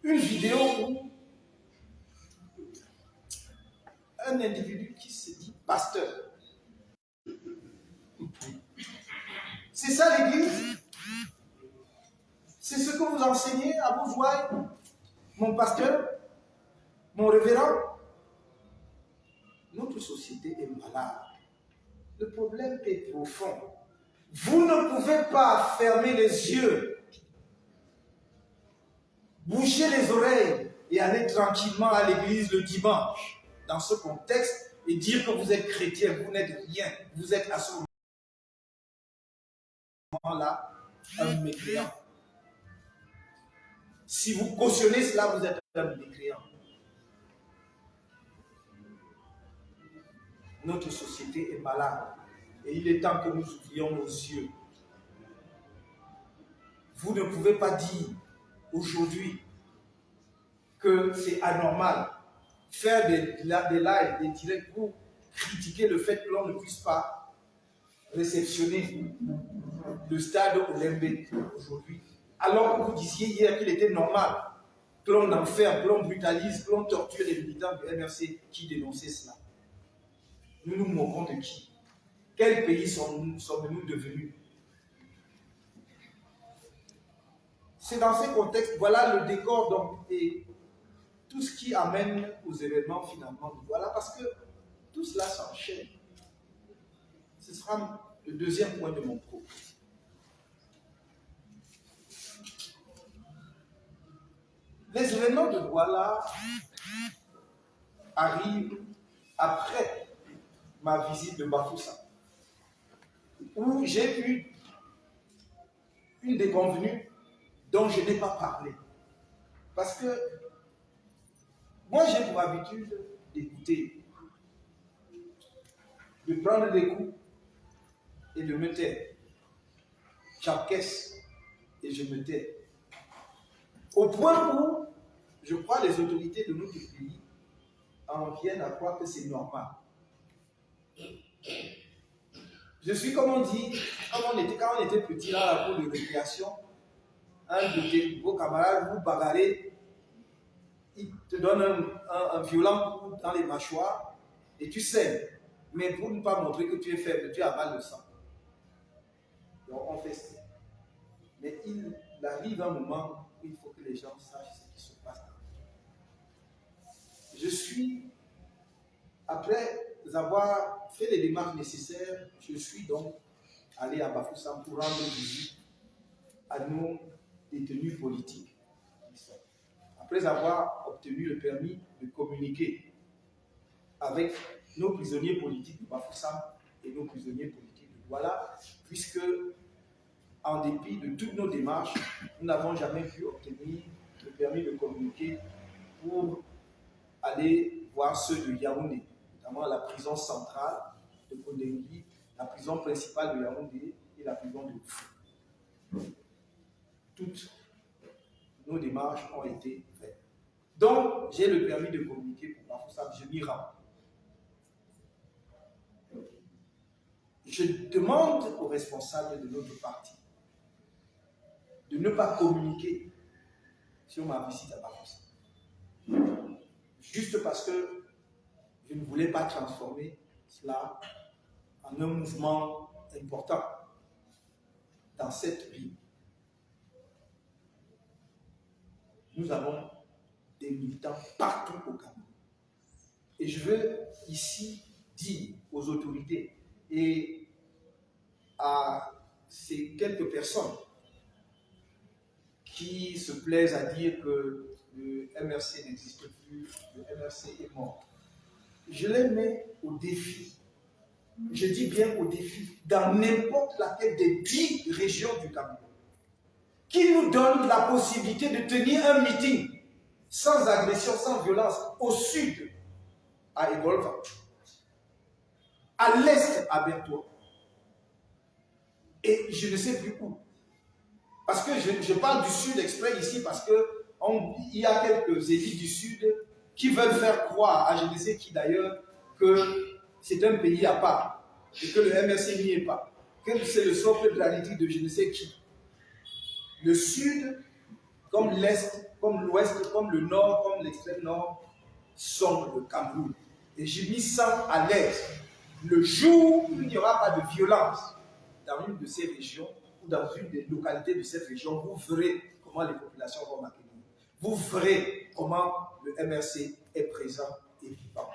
une vidéo où un individu qui se dit pasteur. C'est ça l'Église? C'est ce que vous enseignez à vos ouailles, mon pasteur, mon révérend? Notre société est malade. Le problème est profond. Vous ne pouvez pas fermer les yeux, boucher les oreilles et aller tranquillement à l'église le dimanche dans ce contexte et dire que vous êtes chrétien, vous n'êtes rien, vous êtes à ce moment-là un mécréant. Si vous cautionnez cela, vous êtes un mécréant. Notre société est malade et il est temps que nous ouvrions nos yeux. Vous ne pouvez pas dire aujourd'hui que c'est anormal faire des lives, des directs pour critiquer le fait que l'on ne puisse pas réceptionner le stade olympique aujourd'hui. Alors que vous disiez hier qu'il était normal que l'on enferme, que l'on brutalise, que l'on torture les militants de MRC qui dénonçaient cela. Nous nous moquons de qui? Quel pays sommes-nous devenus? C'est dans ce contexte, voilà le décor donc, et tout ce qui amène aux événements finalement. Voilà, parce que tout cela s'enchaîne. Ce sera le deuxième point de mon propos. Les événements de Douala arrivent après ma visite de Bafoussam, où j'ai eu une déconvenue dont je n'ai pas parlé. Parce que moi, j'ai pour habitude d'écouter, de prendre des coups et de me taire. J'encaisse et je me tais. Au point où, je crois, les autorités de notre pays en viennent à croire que c'est normal. Je suis, comme on dit, quand on était petit là, à la cour de récréation, un de vos camarades vous bagarrez, il te donne un violent coup dans les mâchoires et tu saignes. Mais pour ne pas montrer que tu es faible, tu avales le sang. Donc on fait ça. Mais il arrive un moment où il faut que les gens sachent ce qui se passe. Je suis, après avoir fait les démarches nécessaires, je suis donc allé à Bafoussam pour rendre visite à nos détenus politiques. Après avoir obtenu le permis de communiquer avec nos prisonniers politiques de Bafoussam et nos prisonniers politiques de Douala, puisque, en dépit de toutes nos démarches, nous n'avons jamais pu obtenir le permis de communiquer pour aller voir ceux de Yaoundé, notamment la prison centrale de Kondengui, la prison principale de Yaoundé et la prison de Oufou. Toutes nos démarches ont été faites. Donc, j'ai le permis de communiquer pour Bafoussam, je m'y rends. Je demande aux responsables de notre parti de ne pas communiquer sur ma visite à Bafoussam. Juste parce que je ne voulais pas transformer cela en un mouvement important dans cette ville. Nous avons des militants partout au Cameroun. Et je veux ici dire aux autorités et à ces quelques personnes qui se plaisent à dire que le MRC n'existe plus, le MRC est mort. Je les mets au défi, je dis bien au défi, dans n'importe laquelle des 10 régions du Cameroun, qui nous donne la possibilité de tenir un meeting sans agression, sans violence, au sud, à Egolva, à l'est, à Bertoua, et je ne sais plus où. Parce que je parle du sud exprès ici, parce qu'il y a quelques élites du sud qui veulent faire croire à je ne sais qui d'ailleurs que c'est un pays à part, et que le MRC n'y est pas, que c'est le socle de la litique de je ne sais qui. Le sud, comme l'est, comme l'ouest, comme le nord, comme l'extrême nord, sont le Cameroun. Et j'ai mis ça à l'aise. Le jour où il n'y aura pas de violence dans une de ces régions, ou dans une des localités de cette région, vous verrez comment les populations vont m'accueillir. Vous verrez comment le MRC est présent et vivant.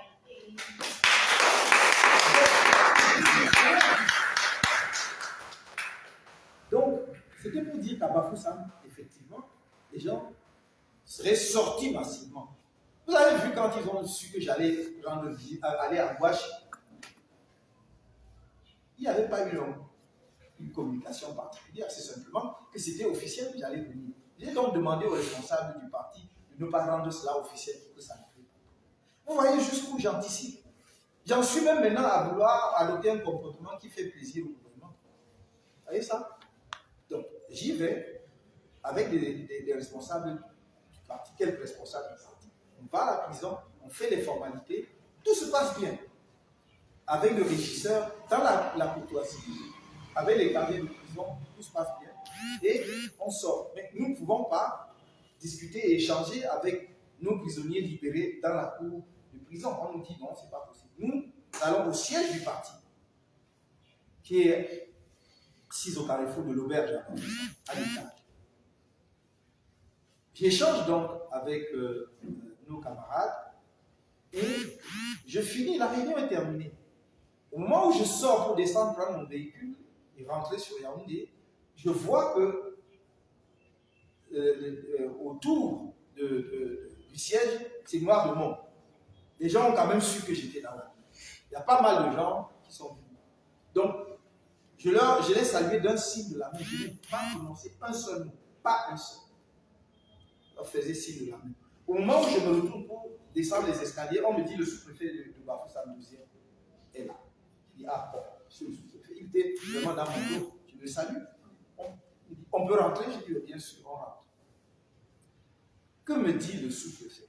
C'était pour dire qu'à Bafoussam, effectivement, les gens seraient sortis massivement. Vous avez vu quand ils ont su que j'allais aller à Gouache, il n'y avait pas eu une communication particulière, c'est simplement que c'était officiel que j'allais venir. J'ai donc demandé aux responsables du parti de ne pas rendre cela officiel pour que ça n'arrive pas. Vous voyez jusqu'où j'anticipe. J'en suis même maintenant à vouloir adopter un comportement qui fait plaisir au gouvernement. Vous voyez ça? Donc, j'y vais avec des responsables du parti, quelques responsables du parti. On va à la prison, on fait les formalités, tout se passe bien. Avec le régisseur, dans la courtoisie, avec les gardiens de prison, tout se passe bien. Et on sort. Mais nous ne pouvons pas discuter et échanger avec nos prisonniers libérés dans la cour de prison. On nous dit non, ce n'est pas possible. Nous allons au siège du parti, qui est 6 au carrefour de l'auberge à l'étage. J'échange donc avec nos camarades et je finis, la réunion est terminée. Au moment où je sors pour descendre prendre mon véhicule et rentrer sur Yaoundé, je vois que autour du siège, c'est noir de monde. Les gens ont quand même su que j'étais là-bas. Il y a pas mal de gens qui sont venus. Donc, je les saluais d'un signe de la main. Je n'ai pas prononcé un seul mot, pas un seul. Je leur faisais signe de la main. Au moment où je me retourne pour descendre les escaliers, on me dit le sous-préfet de Bafoussam est là. Je dis, ah bon, c'est le sous-préfet. Il était vraiment dans mon dos. Je le salue. On peut rentrer? Je dis, bien sûr, on rentre. Que me dit le sous-préfet?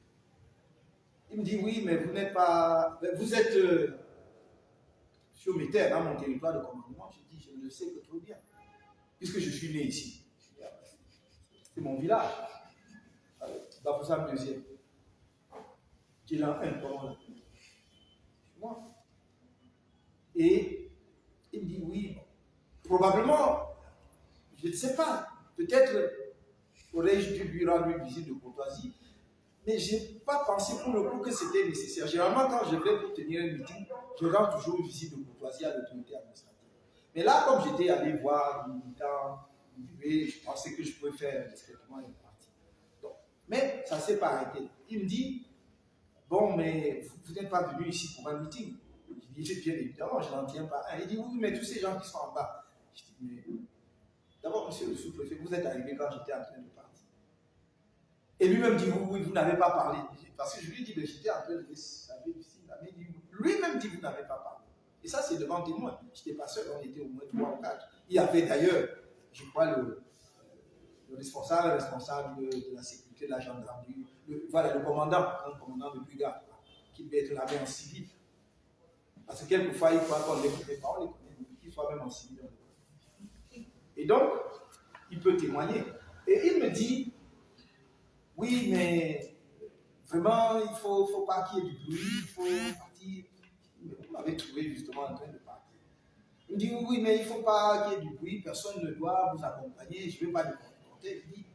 Il me dit, oui, mais vous n'êtes pas... Vous êtes sur mes terres, dans mon territoire de commandement. Je dis, je le sais que trop bien. Puisque je suis né ici. C'est mon village. Bafoussam deuxième. Qui est là, un moi. Et il me dit, oui, probablement, je ne sais pas, peut-être aurais-je dû lui rendre une visite de courtoisie, mais je n'ai pas pensé pour le coup que c'était nécessaire. Généralement, quand je vais pour tenir un meeting, je rends toujours une visite de courtoisie à l'autorité administrative. Mais là, comme j'étais allé voir les militants, je pensais que je pouvais faire discrètement une partie. Donc, mais ça ne s'est pas arrêté. Il me dit, bon, mais vous n'êtes pas venu ici pour un meeting. Je dis, bien évidemment, je n'en tiens pas un. Il dit, oui, mais tous ces gens qui sont en bas. Je dis, mais d'abord, monsieur le sous-préfet, vous êtes arrivé quand j'étais en train de partir. Et lui-même dit, oui, vous n'avez pas parlé. Parce que je lui dis, mais j'étais en train de saluer ici. Lui-même dit, vous n'avez pas parlé. Et ça, c'est devant témoin. Je n'étais pas seul, on était au moins 3 ou 4. Il y avait d'ailleurs, je crois, le responsable de la sécurité de la gendarmerie, le commandant de brigade, qui devait être là en civil. Parce que quelquefois, il faut qu'on les connaît pas, on les connaît, qu'il soit même en civil. Et donc, il peut témoigner. Et il me dit, oui, mais vraiment, il ne faut pas qu'il y ait du bruit, il faut partir. Vous m'avez trouvé justement en train de partir. Il me dit, oui, mais il ne faut pas qu'il y ait du bruit, personne ne doit vous accompagner, je ne veux pas de compter. Il dit,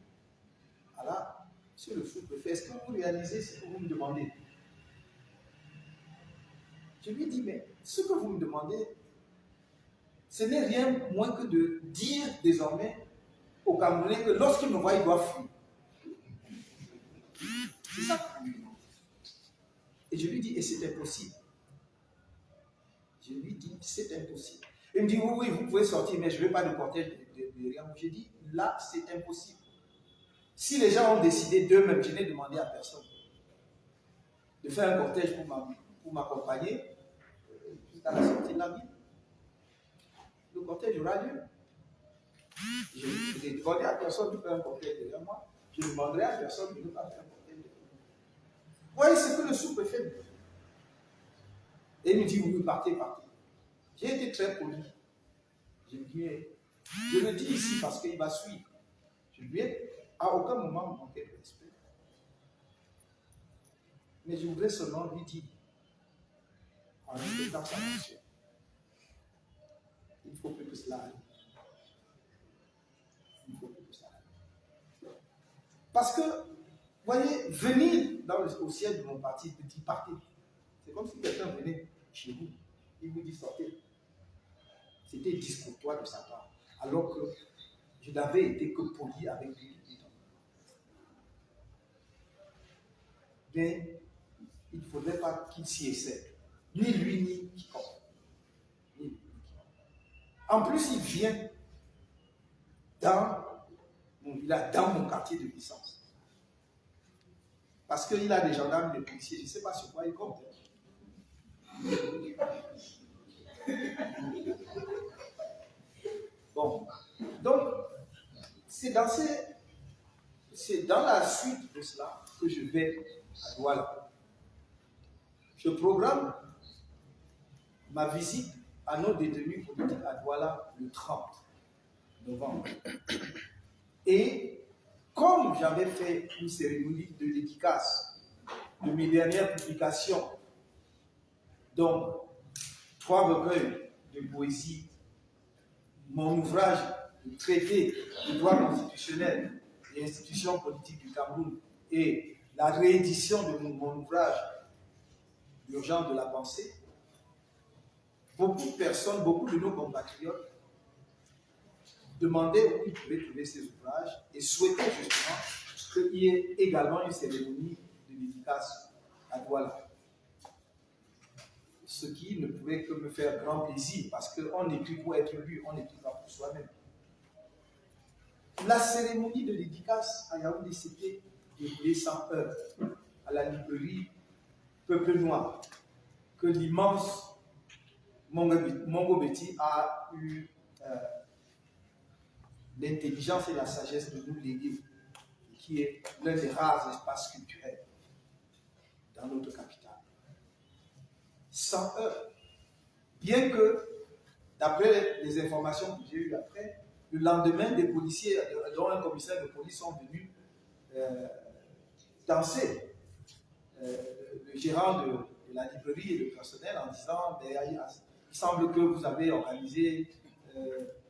voilà, monsieur le sous-préfet, est-ce que vous réalisez ce que vous me demandez? Je lui dis, mais ce que vous me demandez, ce n'est rien moins que de dire désormais aux Camerounais que lorsqu'ils me voient, ils doivent fuir. C'est ça. Et je lui dis, et c'est impossible. Je lui dis, c'est impossible. Il me dit, oui, vous pouvez sortir, mais je ne veux pas de cortège de rien. J'ai dit, là, c'est impossible. Si les gens ont décidé d'eux-mêmes, je n'ai demandé à personne de faire un cortège pour m'accompagner jusqu'à la sortie de la ville. Le cortège aura lieu. Je n'ai demandé à personne de faire un cortège derrière moi. Je demanderai à personne de ne pas faire un cortège derrière moi. Vous voyez ce que le sous-préfet me dit. Et il me dit, oui, partez. J'ai été très poli. Je le dis ici parce qu'il va suivre. Je lui ai à aucun moment manqué de respect. Mais je voudrais seulement lui dire, en respectant sa mission, il ne faut plus que cela arrive. Il ne faut plus que cela arrive. Parce que, vous voyez, venir au siège de mon parti, de dire partez, c'est comme si quelqu'un venait chez vous, il vous dit sortez. C'était discourtois de sa part. Alors que je n'avais été que poli avec lui. Mais il ne faudrait pas qu'il s'y essaie. Ni lui, ni quiconque. En plus, il vient dans mon village, dans mon quartier de licence. Parce qu'il a des gendarmes, des policiers, je ne sais pas sur quoi il compte. Bon, donc, c'est dans la suite de cela que je vais à Douala. Je programme ma visite à nos détenus politiques à Douala le 30 novembre. Et comme j'avais fait une cérémonie de dédicace de mes dernières publications, donc 3 recueils de poésie, mon ouvrage de traité du droit constitutionnel et institutions politiques du Cameroun et la réédition de mon ouvrage L'urgence de la pensée, beaucoup de personnes, beaucoup de nos compatriotes demandaient où ils pouvaient trouver ces ouvrages et souhaitaient justement qu'il y ait également une cérémonie de dédicace à Douala. Ce qui ne pouvait que me faire grand plaisir parce qu'on écrit pour être lu, on n'écrit pas pour soi-même. La cérémonie de dédicace à Yaoundé s'était déroulée sans heure à la librairie Peuple Noir, que l'immense Mongo Betty a eu l'intelligence et la sagesse de nous léguer, qui est l'un des rares espaces culturels dans notre capitale. Sans heure. Bien que, d'après les informations que j'ai eues après, le lendemain, des policiers, dont un commissaire de police, sont venus danser. Le gérant de la librairie et le personnel en disant il semble que vous avez organisé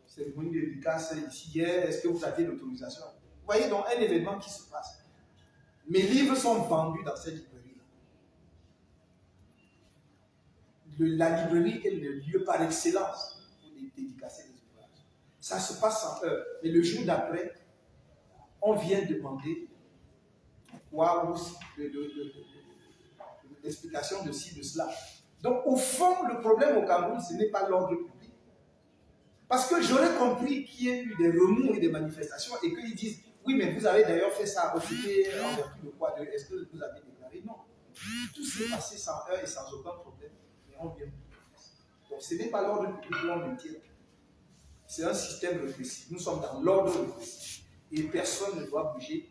cérémonie de dédicace ici hier, est-ce que vous avez l'autorisation? Vous voyez donc un événement qui se passe. Mes livres sont vendus dans cette librairie-là. La librairie est le lieu par excellence pour dédicacer les ouvrages. Ça se passe en heure. Mais le jour d'après, on vient demander quoi, l'explication de ci, de cela. Donc, au fond, le problème au Cameroun, ce n'est pas l'ordre public. Parce que j'aurais compris qu'il y ait eu des remous et des manifestations et qu'ils disent, oui, mais vous avez d'ailleurs fait ça, c'était en vertu de quoi? Est-ce que vous avez déclaré? Non. Tout s'est passé sans heure et sans aucun problème. Et on vient. Donc, ce n'est pas l'ordre public que l'on maintient. C'est un système répressif. Nous sommes dans l'ordre répressif. Et personne ne doit bouger,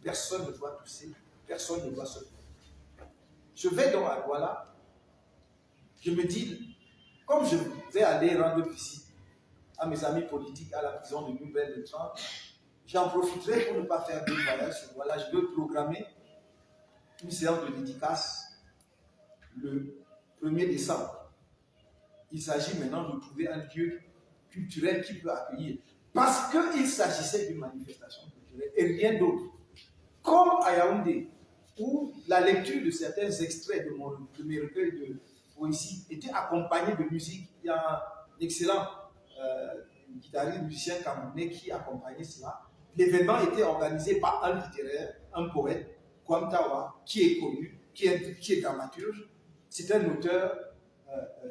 personne ne doit tousser, personne ne doit se faire. Je vais donc à Douala. Je me dis, comme je vais aller rendre visite à mes amis politiques à la prison de Nouvelle-de-Trente, j'en profiterai pour ne pas faire de voyage sur Douala. Je veux programmer une séance de dédicace le 1er décembre. Il s'agit maintenant de trouver un lieu culturel qui peut accueillir. Parce qu'il s'agissait d'une manifestation culturelle et rien d'autre. Comme à Yaoundé, où la lecture de certains extraits de mes recueils de poésie était accompagnée de musique. Il y a un excellent guitariste, musicien camerounais qui accompagnait cela. L'événement était organisé par un littéraire, un poète, Kwamtawa, qui est connu, qui est dramaturge. C'est un auteur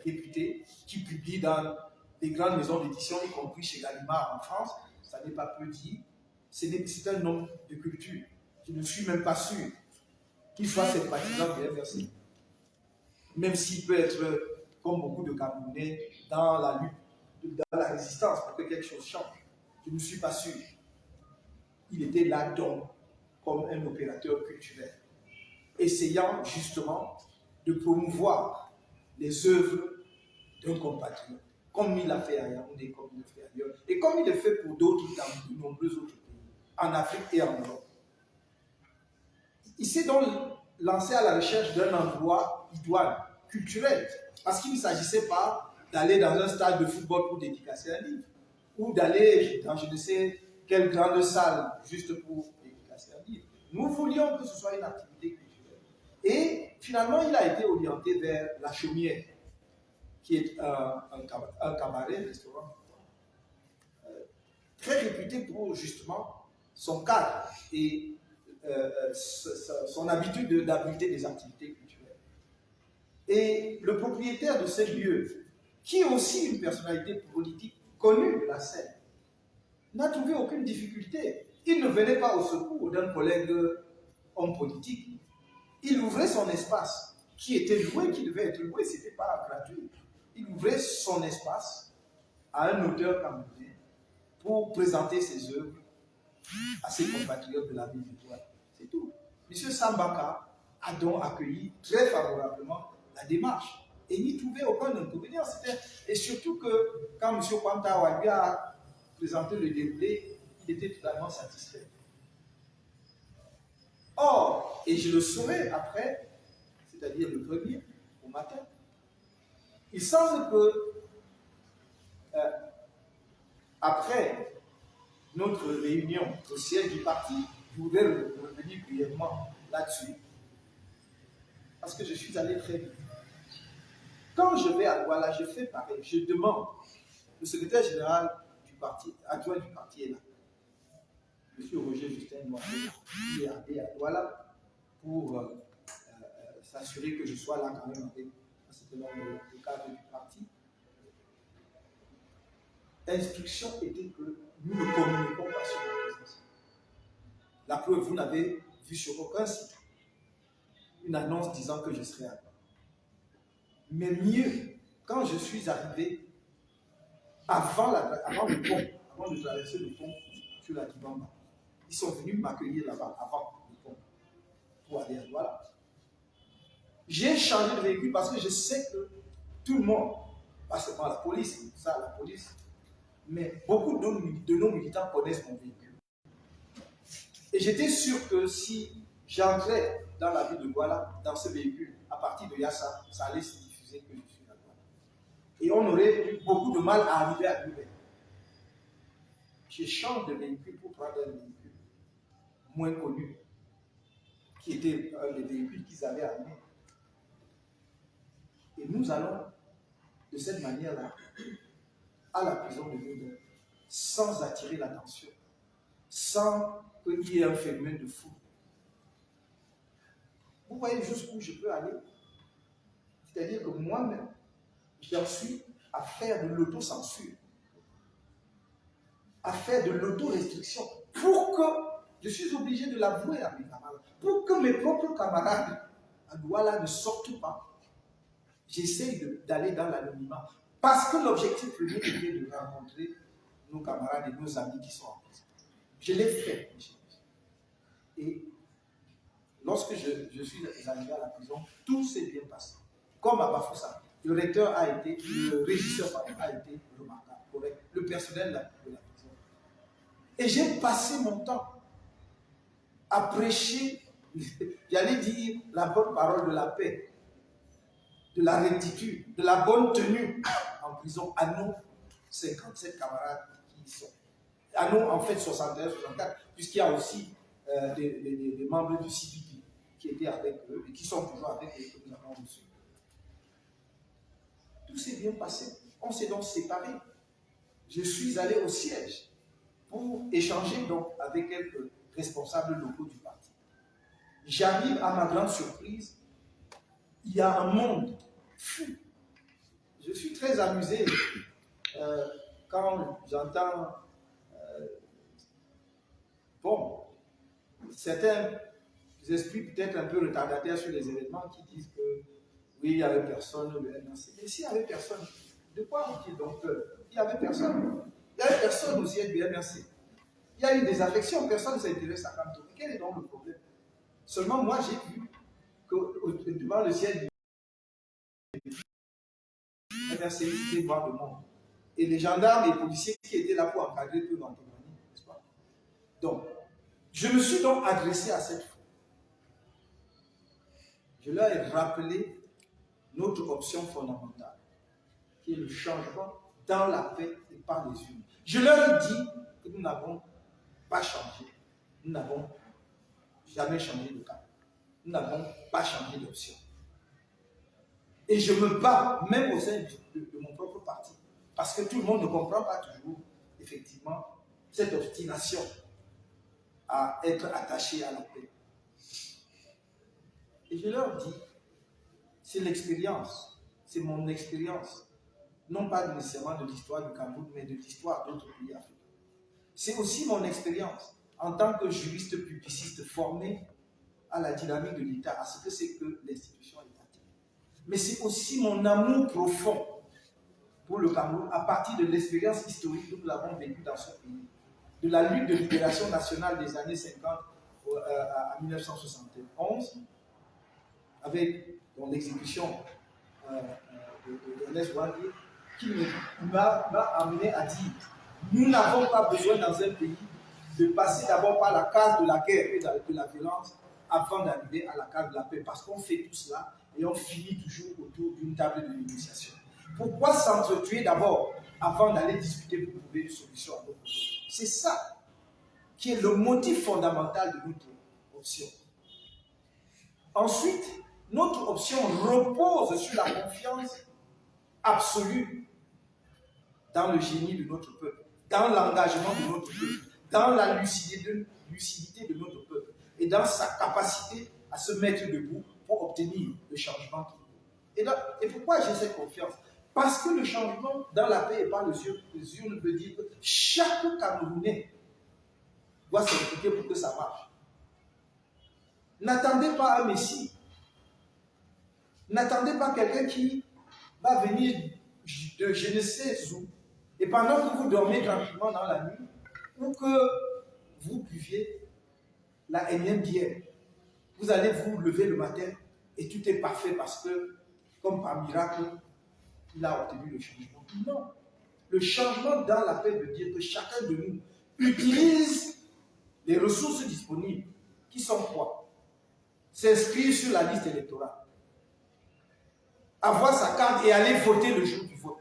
réputé qui publie dans des grandes maisons d'édition, y compris chez Gallimard en France. Ça n'est pas peu dit. C'est un homme de culture. Je ne suis même pas sûr qu'il soit sympathisant de RFC. Même s'il peut être, comme beaucoup de Camerounais, dans la lutte, dans la résistance pour que quelque chose change. Je ne suis pas sûr. Il était là donc comme un opérateur culturel, essayant justement de promouvoir les œuvres d'un compatriote, comme il l'a fait à Yaoundé, comme il le fait ailleurs, et comme il le fait pour d'autres dans de nombreux autres pays, en Afrique et en Europe. Il s'est donc lancé à la recherche d'un endroit idoine, culturel, parce qu'il ne s'agissait pas d'aller dans un stade de football pour dédicacer un livre, ou d'aller dans je ne sais quelle grande salle juste pour dédicacer un livre. Nous voulions que ce soit une activité culturelle. Et finalement, il a été orienté vers la Chaumière, qui est un cabaret, un restaurant très réputé pour justement son cadre et son habitude d'habiter des activités culturelles. Et le propriétaire de ce lieu, qui est aussi une personnalité politique connue de la scène, n'a trouvé aucune difficulté. Il ne venait pas au secours d'un collègue homme politique. Il ouvrait son espace, qui était loué, qui devait être loué, ce n'était pas gratuit. Il ouvrait son espace à un auteur camerounais pour présenter ses œuvres à ses compatriotes de la ville d'Étoile. C'est tout. M. Sambaka a donc accueilli très favorablement la démarche et n'y trouvait aucun inconvénient. Et surtout que quand M. Kwantawa lui a présenté le déroulé, il était totalement satisfait. Or, et je le saurai après, c'est-à-dire le premier, au matin, il semble que après notre réunion au siège du parti, je voudrais revenir brièvement là-dessus, parce que je suis allé très vite. Quand je vais à Douala, je fais pareil, je demande, le secrétaire général du parti, adjoint du parti est là, M. Roger Justin Noiré, il est allé à Douala pour s'assurer que je sois là quand même avec un certain nombre de cadres du parti. L'instruction était que nous ne communiquons pas sur la présence. La preuve, vous n'avez vu sur aucun site une annonce disant que je serai là. Mais mieux, quand je suis arrivé avant le pont, avant de traverser le pont sur la Kibamba, ils sont venus m'accueillir là-bas avant le pont pour aller à Douala. J'ai changé de véhicule parce que je sais que tout le monde, pas seulement la police, mais beaucoup de nos militants connaissent mon véhicule. Et j'étais sûr que si j'entrais dans la ville de Douala, dans ce véhicule, à partir de Yassa, ça allait se diffuser que je suis là. Et on aurait eu beaucoup de mal à arriver à Douala. Je change de véhicule pour prendre un véhicule moins connu, qui était un des véhicules qu'ils avaient amené. Et nous allons, de cette manière-là, à la prison de Douala, sans attirer l'attention, sans qu'il y ait un phénomène de foule. Vous voyez jusqu'où je peux aller? C'est-à-dire que moi-même, j'en suis à faire de l'autocensure, à faire de l'autorestriction, pour que je suis obligé de l'avouer à mes camarades, pour que mes propres camarades à Douala ne sortent pas. J'essaie d'aller dans l'anonymat, parce que l'objectif premier était de rencontrer nos camarades et nos amis qui sont en prison. Je l'ai fait. Et lorsque je suis arrivé à la prison, tout s'est bien passé. Comme à Bafoussa, le régisseur a été remarquable, correct, le personnel de la prison. Et j'ai passé mon temps à prêcher, j'allais dire, la bonne parole de la paix, de la rectitude, de la bonne tenue en prison à nos 57 camarades qui y sont. À nous, en fait, 61, 64, puisqu'il y a aussi des membres du CPP qui étaient avec eux et qui sont toujours avec eux, que nous avons reçus. Tout s'est bien passé. On s'est donc séparés. Je suis allé au siège pour échanger donc avec quelques responsables locaux du parti. J'arrive, à ma grande surprise, il y a un monde fou. Je suis très amusé quand j'entends certains esprits peut-être un peu retardataires sur les événements qui disent que oui, il n'y avait personne, le MRC. Mais s'il n'y avait personne, de quoi ont-ils donc peur? Il n'y avait personne. Il n'y avait personne au siège du MRC. Il y a eu des affections, personne ne s'intéresse à Kanto. Quel est donc le problème? Seulement moi, j'ai vu que devant le siège du MRC, c'était noir de monde. Et les gendarmes et les policiers qui étaient là pour encadrer peuvent en témoigner, n'est-ce pas? Donc, je me suis donc adressé à cette foule. Je leur ai rappelé notre option fondamentale, qui est le changement dans la paix et par les urnes. Je leur ai dit que nous n'avons pas changé, nous n'avons jamais changé de cap, nous n'avons pas changé d'option. Et je me bats même au sein de mon propre parti, parce que tout le monde ne comprend pas toujours, effectivement, cette obstination à être attachés à la paix. Et je leur dis, c'est l'expérience, c'est mon expérience, non pas nécessairement de l'histoire du Cameroun, mais de l'histoire d'autres pays africains. C'est aussi mon expérience en tant que juriste publiciste formé à la dynamique de l'État, à ce que c'est que l'institution étatique. Mais c'est aussi mon amour profond pour le Cameroun à partir de l'expérience historique que nous avons vécue dans ce pays, de la lutte de libération nationale des années 50 à 1971, avec l'exécution de Ernest Ouattara, qui m'a amené à dire, nous n'avons pas besoin dans un pays de passer d'abord par la case de la guerre et de la violence avant d'arriver à la case de la paix, parce qu'on fait tout cela et on finit toujours autour d'une table de négociation. Pourquoi s'entretuer d'abord avant d'aller discuter pour trouver une solution à nos problèmes? C'est ça qui est le motif fondamental de notre option. Ensuite, notre option repose sur la confiance absolue dans le génie de notre peuple, dans l'engagement de notre peuple, dans la lucidité de notre peuple et dans sa capacité à se mettre debout pour obtenir le changement qu'il veut. Et pourquoi j'ai cette confiance? Parce que le changement dans la paix et par les urnes veut dire que chaque Camerounais doit s'impliquer pour que ça marche. N'attendez pas un messie. N'attendez pas quelqu'un qui va venir de je ne sais où. Et pendant que vous dormez tranquillement dans la nuit, ou que vous buviez la énième bière, vous allez vous lever le matin et tout est parfait parce que, comme par miracle, il a obtenu le changement. Non. Le changement dans la paix veut dire que chacun de nous utilise les ressources disponibles, qui sont quoi? S'inscrire sur la liste électorale, avoir sa carte et aller voter le jour du vote.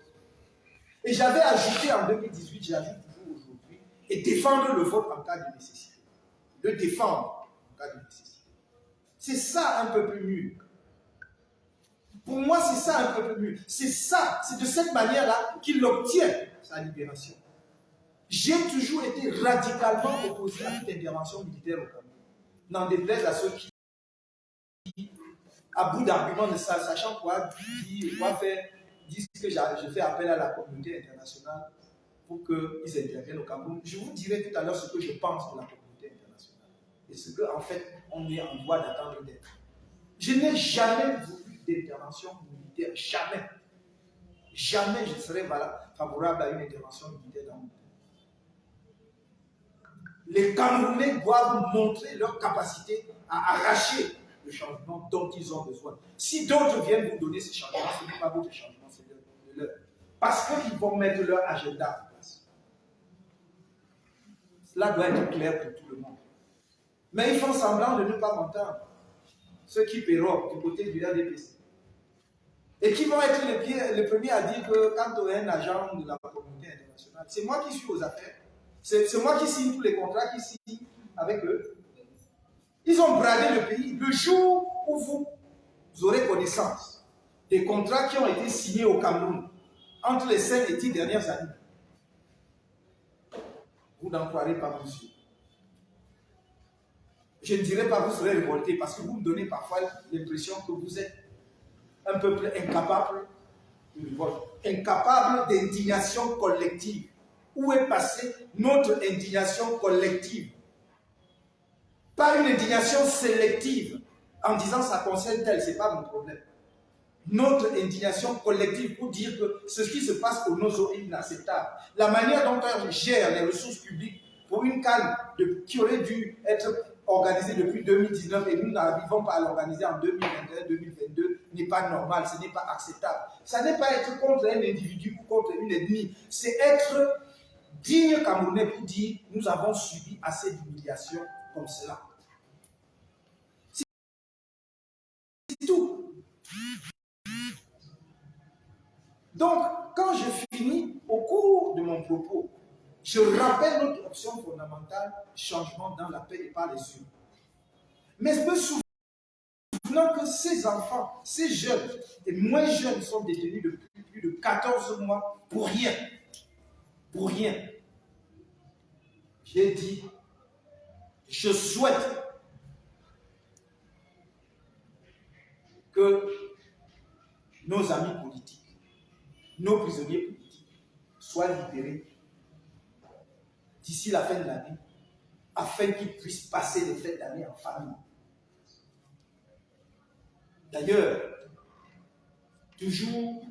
Et j'avais ajouté en 2018, j'ajoute toujours aujourd'hui, et défendre le vote en cas de nécessité. Le défendre en cas de nécessité. C'est ça un peu plus mûr. Pour moi, c'est ça un peu plus mûr. C'est ça, c'est de cette manière-là qu'il obtient sa libération. J'ai toujours été radicalement opposé à toute intervention militaire au Cameroun. N'en déplaise à ceux qui, à bout d'arguments, ne sachant quoi faire, disent que je fais appel à la communauté internationale pour qu'ils interviennent au Cameroun. Je vous dirai tout à l'heure ce que je pense de la communauté internationale et ce qu'en fait, on est en droit d'attendre d'être. Je n'ai jamais voulu d'intervention militaire, jamais. Jamais je serais favorable à une intervention militaire dans mon pays. Les Camerounais doivent montrer leur capacité à arracher le changement dont ils ont besoin. Si d'autres viennent vous donner ce changement, ce n'est pas votre changement, c'est le leur. Parce qu'ils vont mettre leur agenda en place. Cela doit être clair pour tout le monde. Mais ils font semblant de ne pas m'entendre. Ceux qui paieront du côté du RDPC. Et qui vont être les premiers à dire que quand on est un agent de la communauté internationale, c'est moi qui suis aux affaires. C'est moi qui signe tous les contrats, qui signe avec eux. Ils ont bradé le pays. Le jour où vous aurez connaissance des contrats qui ont été signés au Cameroun entre les 5 et 10 dernières années, vous n'en croirez pas vos yeux. Je ne dirais pas que vous serez révolté parce que vous me donnez parfois l'impression que vous êtes un peuple incapable de révolte, incapable d'indignation collective. Où est passée notre indignation collective? Pas une indignation sélective en disant ça concerne tel, ce n'est pas mon problème. Notre indignation collective pour dire que ce qui se passe au Nozo est inacceptable. La manière dont on gère les ressources publiques pour une canne qui aurait dû être organisée depuis 2019 et nous n'arrivons pas à l'organiser en 2021-2022 n'est pas normal, ce n'est pas acceptable. Ça n'est pas être contre un individu ou contre une ethnie, c'est être digne Camerounais pour dire nous avons subi assez d'humiliation comme cela. C'est tout. Donc, quand je finis, au cours de mon propos, je rappelle notre option fondamentale, changement dans la paix et par les urnes. Mais je me souviens que ces enfants, ces jeunes et moins jeunes sont détenus depuis plus de 14 mois pour rien. Pour rien. j'ai dit, je souhaite que nos amis politiques, nos prisonniers politiques soient libérés d'ici la fin de l'année, afin qu'ils puissent passer les fêtes d'année en famille. D'ailleurs, toujours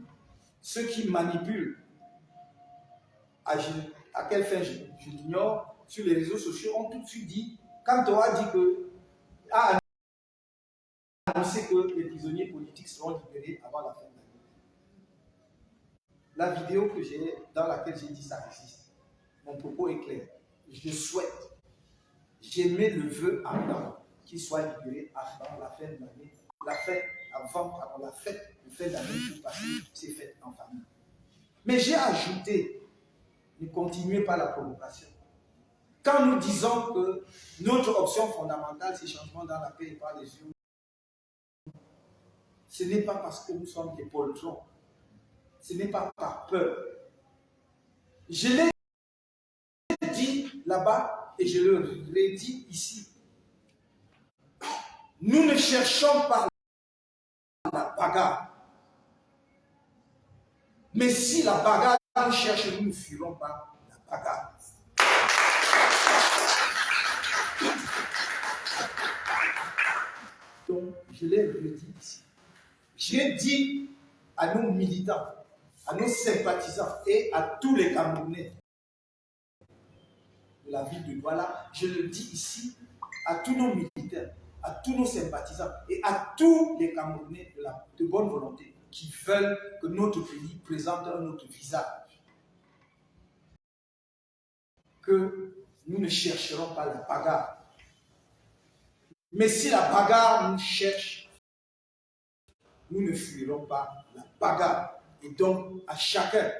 ceux qui manipulent, à quelle fin je l'ignore, sur les réseaux sociaux ont tout de suite dit, quand on a dit que, a annoncé que les prisonniers politiques seront libérés avant la fin de l'année. La vidéo que j'ai, dans laquelle j'ai dit ça existe. Mon propos est clair. Je souhaite, j'émets le vœu ardent qu'ils soient libérés avant la fin de l'année, avant la fête de fin d'année pour passer ces fêtes en famille. Mais j'ai ajouté, ne continuez pas la provocation. Quand nous disons que notre option fondamentale, c'est changement dans la paix et par les yeux, ce n'est pas parce que nous sommes des poltrons. Ce n'est pas par peur. Je l'ai dit là-bas et je le redis ici. Nous ne cherchons pas la bagarre. Mais si la bagarre nous cherche, nous ne fuirons pas la bagarre. Donc, je l'ai redit ici. J'ai dit à nos militants, à nos sympathisants et à tous les Camerounais de la ville de Douala, je le dis ici à tous nos militaires, à tous nos sympathisants et à tous les Camerounais de bonne volonté qui veulent que notre pays présente un autre visage. Que nous ne chercherons pas la bagarre. Mais si la bagarre nous cherche, nous ne fuirons pas la bagarre. Et donc, à chacun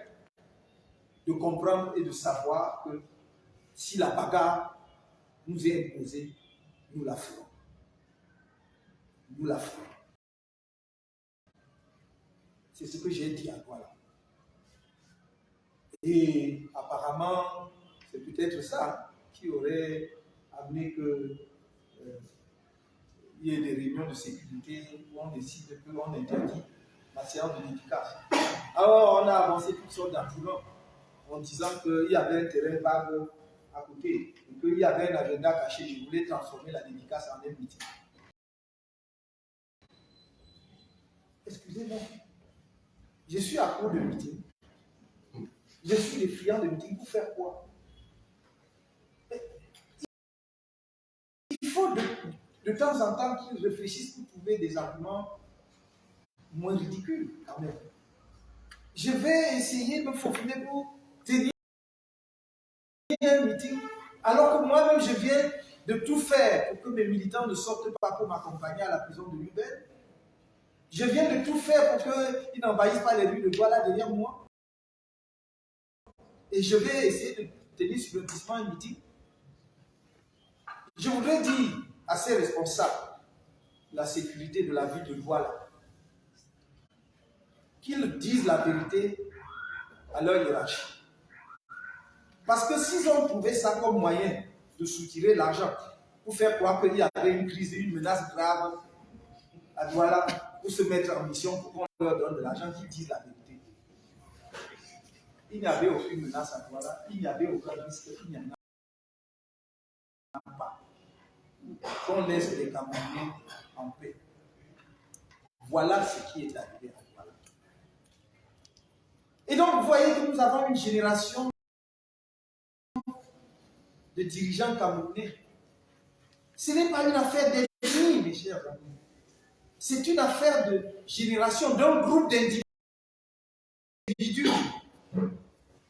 de comprendre et de savoir que si la bagarre nous est imposée, nous la ferons. Nous la ferons. C'est ce que j'ai dit à Douala. Et apparemment, c'est peut-être ça qui aurait amené que il y ait des réunions de sécurité où on décide qu'on interdit la séance de dédicace. Alors, on a avancé toutes sortes d'arguments en disant qu'il y avait un terrain vague à côté et qu'il y avait un agenda caché. Je voulais transformer la dédicace en un meeting. Excusez-moi, je suis à court de meeting. Je suis défiant de meeting. Pour faire quoi? Il faut de temps en temps qu'ils réfléchissent pour trouver des arguments moins ridicules quand même. Je vais essayer de me faufiler pour tenir un meeting, alors que moi-même je viens de tout faire pour que mes militants ne sortent pas pour m'accompagner à la prison de Lubel. Je viens de tout faire pour qu'ils n'envahissent pas les rues de Douala derrière moi. Et je vais essayer de tenir sur le glissement un meeting. Je voudrais dire à ces responsables de la sécurité de la ville de Douala qu'ils disent la vérité à leur hiérarchie. Parce que s'ils ont trouvé ça comme moyen de soutirer l'argent pour faire croire qu'il y avait une crise, une menace grave à Douala, pour se mettre en mission, pour qu'on leur donne de l'argent, qu'ils disent la vérité. Il n'y avait aucune menace à Douala, il n'y avait aucun risque, il n'y en a pas. Qu'on laisse les Camerounais en paix. Voilà ce qui est arrivé à Douala. Et donc, vous voyez que nous avons une génération de dirigeants camerounais. Ce n'est pas une affaire d'ethnie, mes chers amis. C'est une affaire de génération, d'un groupe d'individus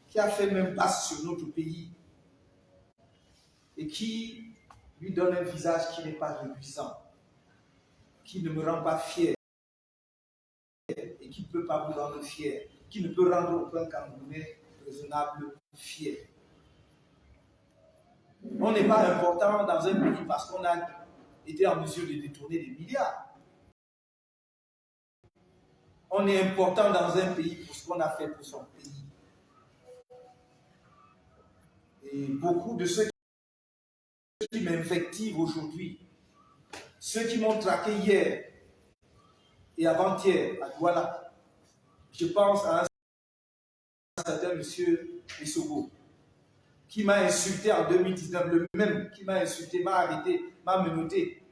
qui a fait même passe sur notre pays et qui lui donne un visage qui n'est pas réduisant, qui ne me rend pas fier et qui ne peut pas vous rendre fier, qui ne peut rendre aucun Camerounais raisonnable fier. On n'est pas important dans un pays parce qu'on a été en mesure de détourner des milliards. On est important dans un pays pour ce qu'on a fait pour son pays. Et beaucoup de ceux qui m'invectivent aujourd'hui, ceux qui m'ont traqué hier et avant-hier à Douala, je pense à un certain monsieur Issogo, qui m'a insulté en 2019, le même qui m'a insulté, m'a arrêté, m'a menotté.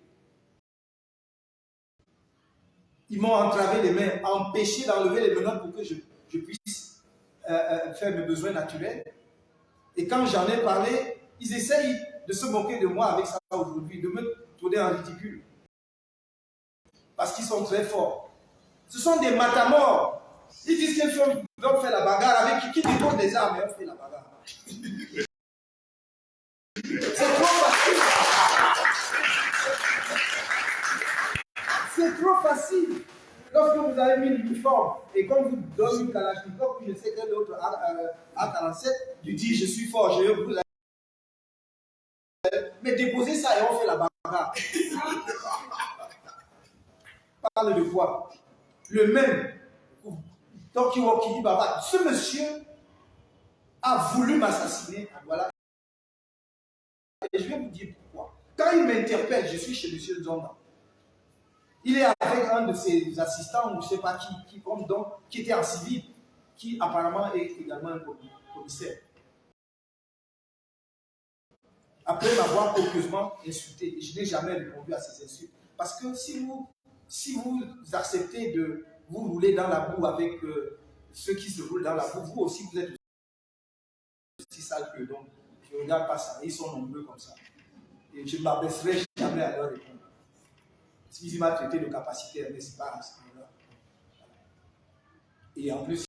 Ils m'ont entravé les mains, empêché d'enlever les menottes pour que je puisse faire mes besoins naturels. Et quand j'en ai parlé, ils essayent de se moquer de moi avec ça aujourd'hui, de me tourner en ridicule. Parce qu'ils sont très forts. Ce sont des matamors. Ils disent qu'ils doivent faire la bagarre avec qui dépose des armes et on fait la bagarre. C'est trop facile. C'est trop facile. Lorsque vous avez mis l'uniforme et qu'on vous donne une Kalachnikov, puis je sais quel autre A47, tu dis je suis fort, je vous mais déposez ça et on fait la bagarre. Parle de quoi? Le même. Ce monsieur a voulu m'assassiner. Voilà. Et je vais vous dire pourquoi. Quand il m'interpelle, je suis chez M. Zonda. Il est avec un de ses assistants, ou je ne sais pas qui était en civil, qui apparemment est également un commissaire. Après m'avoir copieusement insulté, et je n'ai jamais répondu à ces insultes. Parce que si vous acceptez de vous rouler dans la boue avec ceux qui se roulent dans la boue, vous aussi vous êtes aussi sale que donc. Je ne regarde pas ça, ils sont nombreux comme ça. Et je ne m'abaisserai jamais à leur répondre. Il m'a traité de capacitaire, mais ce n'est pas à ce moment-là. Et en plus,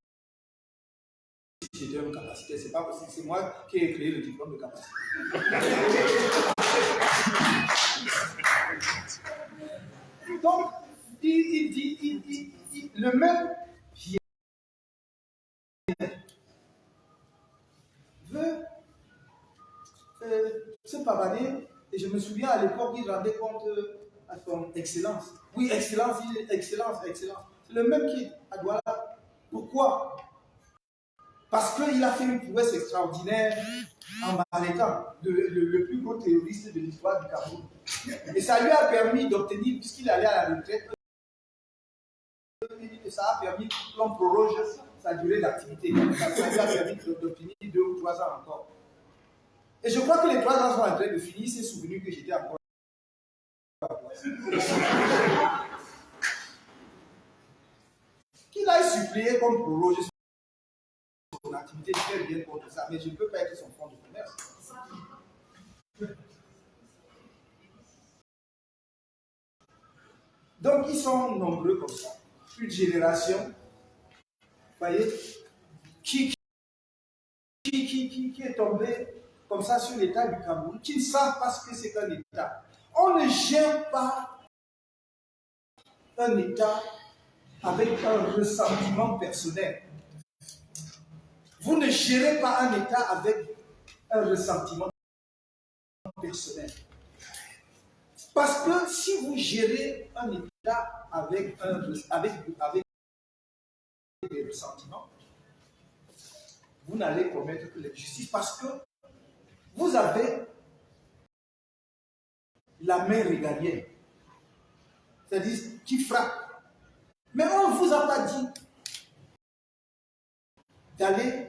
si j'étais un capacitaire, c'est pas possible. C'est moi qui ai créé le diplôme de capacité. Donc, le même vient veut se pavaner. Et je me souviens à l'époque, il rendait compte à son excellence. Oui, excellence, excellence. C'est le même qui est à Douala. Pourquoi? Parce qu'il a fait une prouesse extraordinaire en arrêtant le plus gros terroriste de l'histoire du Cameroun. Et ça lui a permis d'obtenir, puisqu'il allait à la retraite, ça a permis qu'on proroge sa durée d'activité. Ça lui a permis d'obtenir 2 ou 3 ans encore. Et je crois que les 3 ans sont en train de finir, il s'est souvenu que j'étais encore. Qu'il aille supplier qu'on proroge son activité, je fais bien contre ça, mais je ne peux pas être son fonds de commerce. Donc ils sont nombreux comme ça. Une génération, vous voyez, qui est tombée comme ça sur l'État du Cameroun, qui ne savent pas ce que c'est qu'un État. On ne gère pas un État avec un ressentiment personnel. Vous ne gérez pas un État avec un ressentiment personnel. Parce que si vous gérez un État avec des ressentiments, vous n'allez commettre que l'injustice parce que vous avez la main régalienne, c'est-à-dire qui frappe. Mais on ne vous a pas dit d'aller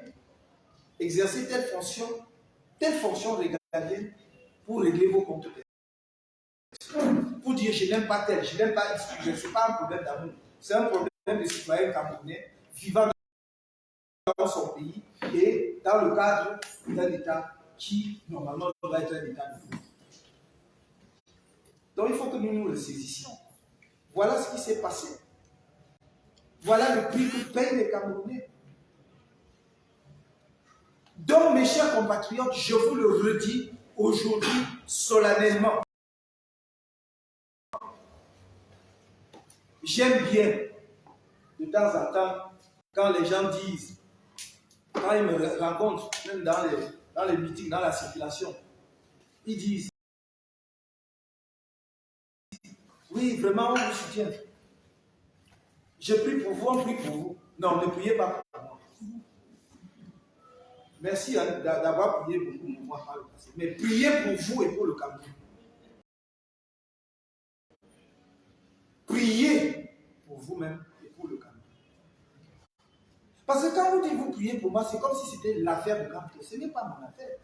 exercer telle fonction régalienne pour régler vos comptes. Pour dire je n'aime pas tel, je n'aime pas X, ce n'est pas un problème d'amour, c'est un problème de citoyen camerounais vivant dans son pays et dans le cadre d'un État qui normalement doit être un État de droit. Donc il faut que nous nous ressaisissions. Voilà ce qui s'est passé. Voilà le prix que payent les Camerounais. Donc mes chers compatriotes, je vous le redis aujourd'hui solennellement. J'aime bien, de temps en temps, quand les gens disent, quand ils me rencontrent, même dans les meetings, dans la circulation, ils disent, oui, vraiment, on vous soutient. Je prie pour vous, on prie pour vous. Non, ne priez pas pour moi. Merci d'avoir prié beaucoup pour moi par le passé. Mais priez pour vous et pour le Cameroun. Priez pour vous-même et pour le Cameroun. Parce que quand vous dites vous priez pour moi, c'est comme si c'était l'affaire de Cameroun. Ce n'est pas mon affaire.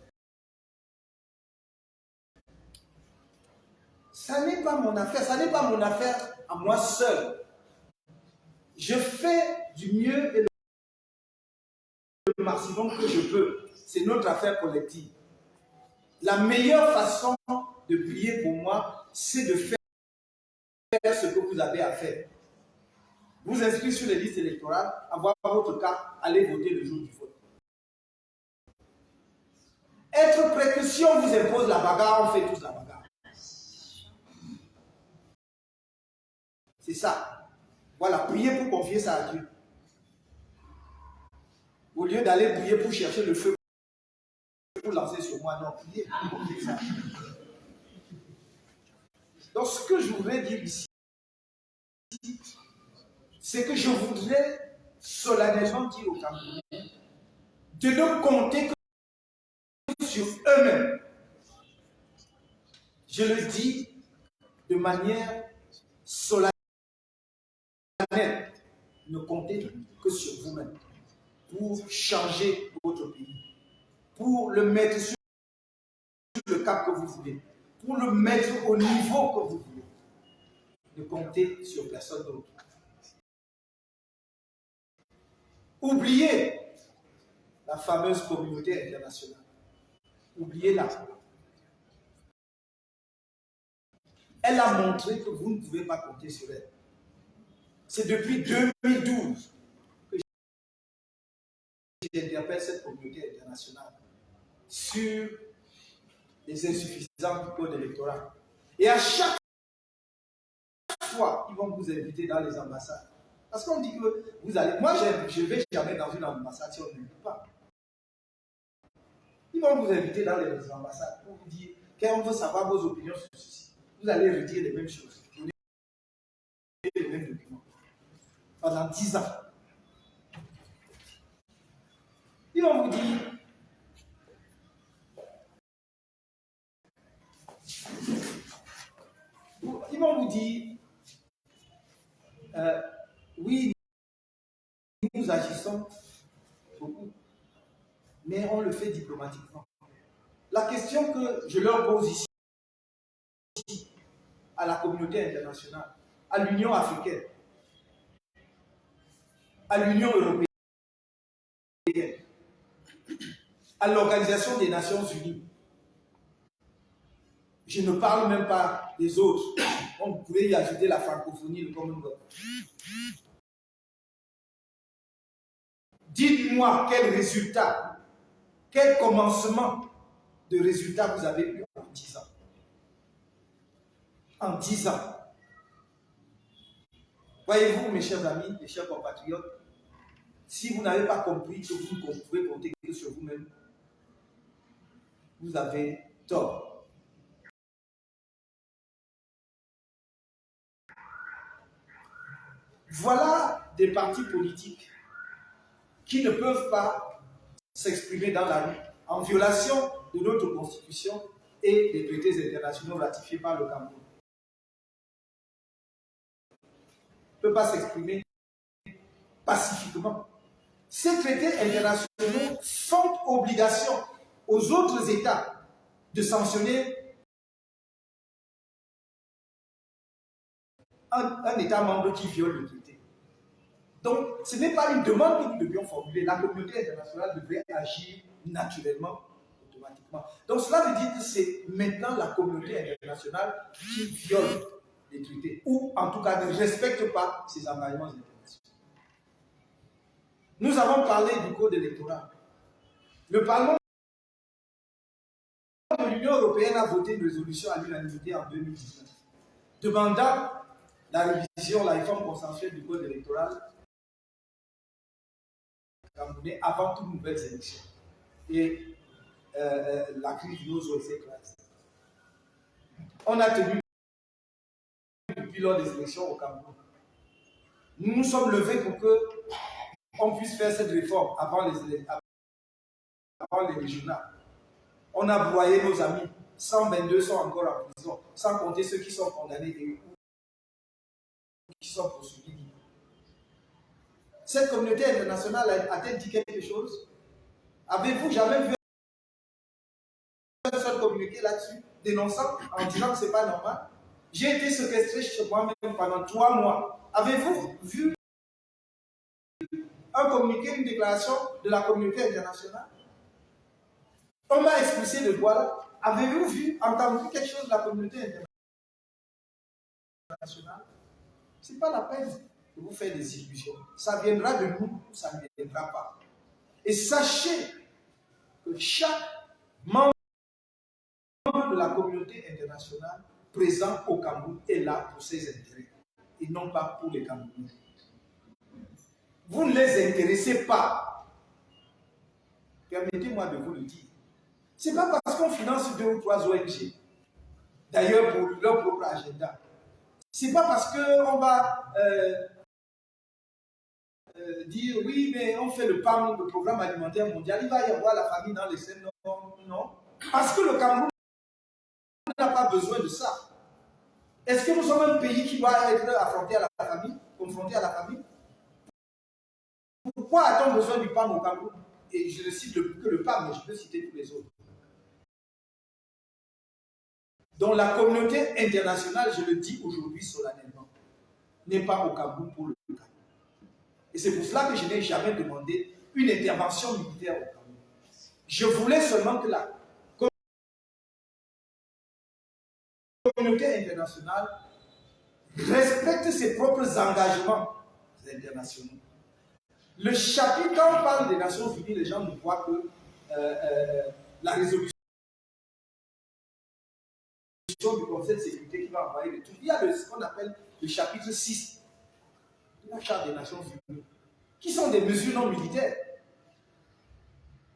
Ça n'est pas mon affaire. Ça n'est pas mon affaire à moi seul. Je fais du mieux et le maximum que je peux. C'est notre affaire collective. La meilleure façon de prier pour moi, c'est de faire ce que vous avez à faire. Vous inscrire sur les listes électorales, avoir votre carte, aller voter le jour du vote. Être prêt que si on vous impose la bagarre, on fait tous la bagarre. C'est ça. Voilà, priez pour confier ça à Dieu. Au lieu d'aller prier pour chercher le feu, pour lancer sur moi, non, priez pour confier ça. Donc ce que je voudrais dire ici, c'est que je voudrais solennellement dire aux Camerounais de ne compter que sur eux-mêmes. Je le dis de manière solennelle. Ne comptez que sur vous-même pour changer votre pays, pour le mettre sur le cap que vous voulez, pour le mettre au niveau que vous voulez. Ne comptez sur personne d'autre. Oubliez la fameuse communauté internationale. Oubliez-la. Elle a montré que vous ne pouvez pas compter sur elle. C'est depuis 2012 que j'interpelle cette communauté internationale sur les insuffisances du code électoral. Et à chaque fois, ils vont vous inviter dans les ambassades. Parce qu'on dit que vous allez... Moi, je ne vais jamais dans une ambassade si on ne m'invite pas. Ils vont vous inviter dans les ambassades pour vous dire qu'on veut savoir vos opinions sur ceci. Vous allez redire les mêmes choses, donner les mêmes documents. Pendant 10 ans. Ils vont vous dire oui, nous agissons beaucoup, mais on le fait diplomatiquement. La question que je leur pose ici, à la communauté internationale, à l'Union africaine, à l'Union européenne, à l'Organisation des Nations Unies, je ne parle même pas des autres. On pourrait y ajouter la francophonie, le Commonwealth. Dites-moi quel résultat, quel commencement de résultat vous avez eu en 10 ans. En 10 ans. Voyez-vous, mes chers amis, mes chers compatriotes, si vous n'avez pas compris que vous ne pouvez compter que sur vous-même, vous avez tort. Voilà des partis politiques qui ne peuvent pas s'exprimer dans la rue en violation de notre constitution et des traités internationaux ratifiés par le Cameroun. Ne peut pas s'exprimer pacifiquement. Ces traités internationaux font obligation aux autres États de sanctionner un État membre qui viole le traité. Donc, ce n'est pas une demande que nous devions formuler. La communauté internationale devrait agir naturellement, automatiquement. Donc, cela veut dire que c'est maintenant la communauté internationale qui viole les traités, ou en tout cas ne respecte pas ses engagements internationaux. Nous avons parlé du code électoral. Le Parlement de l'Union européenne a voté une résolution à l'unanimité en 2019, demandant la révision, la réforme consensuelle du code électoral camerounais avant toutes nouvelles élections. Et la crise du Nozo s'est classée. On a tenu depuis lors des élections au Cameroun. Nous nous sommes levés pour qu'on puisse faire cette réforme avant les élections. avant les régionales. On a broyé nos amis. 122 sont encore en prison, sans compter ceux qui sont condamnés et qui sont poursuivis. Cette communauté internationale a-t-elle dit quelque chose? Avez-vous jamais vu un seul communiqué là-dessus, dénonçant, en disant que ce n'est pas normal? J'ai été séquestré chez moi-même pendant 3 mois. Avez-vous vu un communiqué, une déclaration de la communauté internationale? On m'a expulsé de Douala. Avez-vous vu, entendu quelque chose de la communauté internationale? Ce n'est pas la peine de vous faire des illusions. Ça viendra de nous ou ça ne viendra pas. Et sachez que chaque membre de la communauté internationale présent au Cameroun est là pour ses intérêts et non pas pour les Camerounais. Vous ne les intéressez pas. Permettez-moi de vous le dire. Ce n'est pas parce qu'on finance 2 ou 3 ONG, d'ailleurs pour leur propre agenda. Ce n'est pas parce qu'on va dire oui, mais on fait le PAM, le programme alimentaire mondial, il va y avoir la famine dans les scènes. Non, non. Parce que le Cameroun n'a pas besoin de ça. Est-ce que nous sommes un pays qui doit être affronté à la famine, confronté à la famine? Pourquoi a-t-on besoin du PAM au Cameroun? Et je ne cite que le PAM, mais je peux citer tous les autres. Donc la communauté internationale, je le dis aujourd'hui solennellement, n'est pas au Cameroun pour le Cameroun. Et c'est pour cela que je n'ai jamais demandé une intervention militaire au Cameroun. Je voulais seulement que la communauté internationale respecte ses propres engagements internationaux. Le chapitre, quand on parle des Nations Unies, les gens ne voient que la résolution du Conseil de sécurité qui va envoyer le tout. Il y a ce qu'on appelle le chapitre 6 de la Charte des Nations Unies, qui sont des mesures non militaires.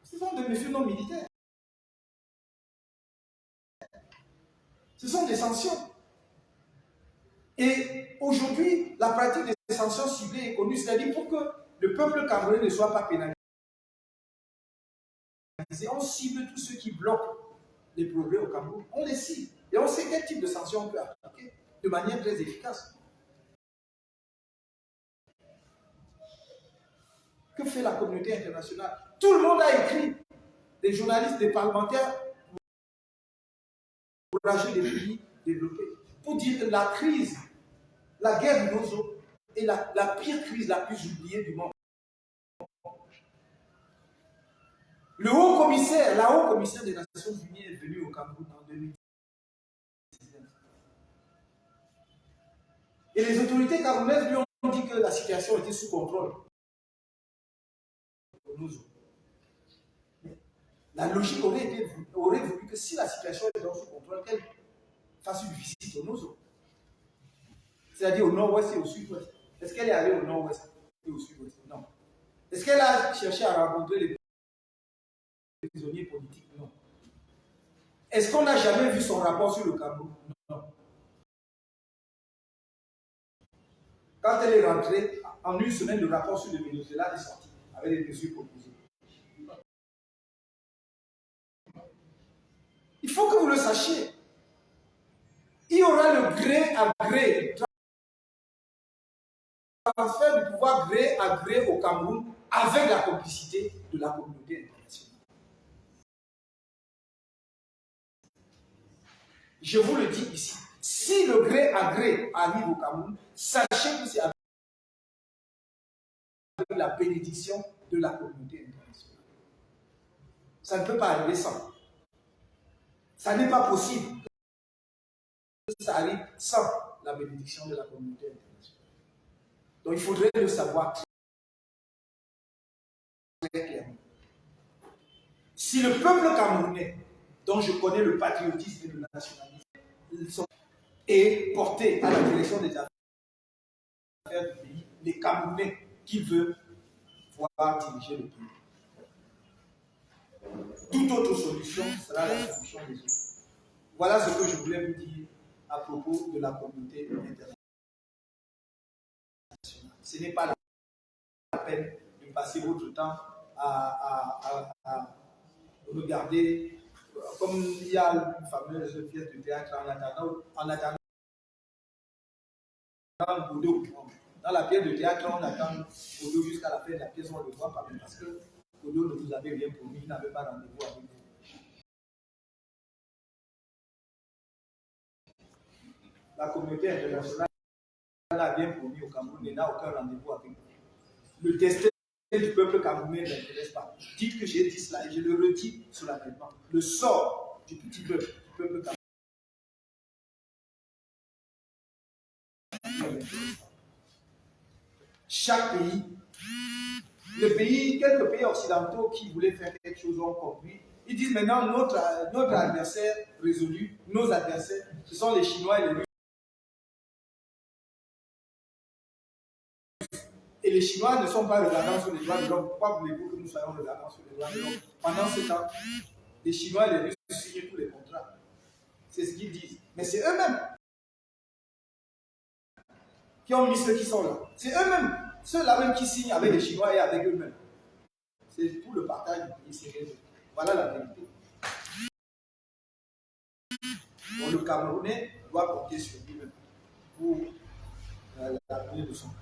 Ce sont des mesures non militaires. Ce sont des sanctions. Et aujourd'hui, la pratique des sanctions ciblées est connue, c'est-à-dire pour que le peuple camerounais ne soit pas pénalisé. On cible tous ceux qui bloquent les progrès au Cameroun. On les cible. Et on sait quel type de sanctions on peut appliquer de manière très efficace. Que fait la communauté internationale? Tout le monde a écrit. Des journalistes, des parlementaires, encourager des pays développés. Pour dire que la crise, la guerre du Nozo est la pire crise, la plus oubliée du monde. Le haut commissaire, la haut commissaire des Nations Unies est venu au Cameroun en 2019. Et les autorités camerounaises lui ont dit que la situation était sous contrôle. La logique aurait voulu que si la situation est sous contrôle, qu'elle fasse une visite au Nozo. C'est-à-dire au nord-ouest et au sud-ouest. Est-ce qu'elle est allée au nord-ouest et au sud-ouest? Non. Est-ce qu'elle a cherché à rencontrer les prisonniers politiques? Non. Est-ce qu'on n'a jamais vu son rapport sur le Cameroun? Non. Quand elle est rentrée, en une semaine, le rapport sur le Venezuela est sorti avec les mesures proposées. Il faut que vous le sachiez. Il y aura le gré à gré, transfert du pouvoir gré à gré au Cameroun avec la complicité de la communauté internationale. Je vous le dis ici, si le gré à gré arrive au Cameroun, sachez que c'est avec la bénédiction de la communauté internationale. Ça ne peut pas arriver sans. Ça n'est pas possible que ça arrive sans la bénédiction de la communauté internationale. Donc il faudrait le savoir très clairement. Si le peuple camerounais, dont je connais le patriotisme et le nationalisme, est porté à la direction des affaires du pays, les Camerounais qui veulent voir diriger le pays. Toute autre solution sera la solution des autres. Voilà ce que je voulais vous dire à propos de la communauté internationale. Ce n'est pas la peine de passer votre temps à regarder, comme il y a une fameuse pièce de théâtre en attendant Godot. Dans la pièce de théâtre, on attend Godot jusqu'à la fin de la pièce, on ne le voit pas, parce que Godot ne vous avait rien promis, il n'avait pas rendez-vous avec vous. La communauté internationale a bien promis au Cameroun et n'a aucun rendez-vous avec vous. Le destin du peuple camerounais ne m'intéresse pas. Dites que j'ai dit cela et je le redis solennellement. Le sort du petit peuple, du peuple camerounais. Chaque pays, quelques pays occidentaux qui voulaient faire quelque chose ont compris. Ils disent maintenant notre adversaire résolu, nos adversaires, ce sont les Chinois et les Russes. Et les Chinois ne sont pas regardants sur les droits de l'homme. Pourquoi voulez-vous que nous soyons regardants sur les droits de l'homme? Pendant ce temps, les Chinois et les Russes signent tous les contrats. C'est ce qu'ils disent. Mais c'est eux-mêmes qui ont mis ceux qui sont là. C'est eux-mêmes, ceux-là même qui signent avec les Chinois et avec eux-mêmes. C'est pour le partage du pays. Voilà la vérité. Donc le Camerounais doit compter sur lui-même pour l'avenir de son pays.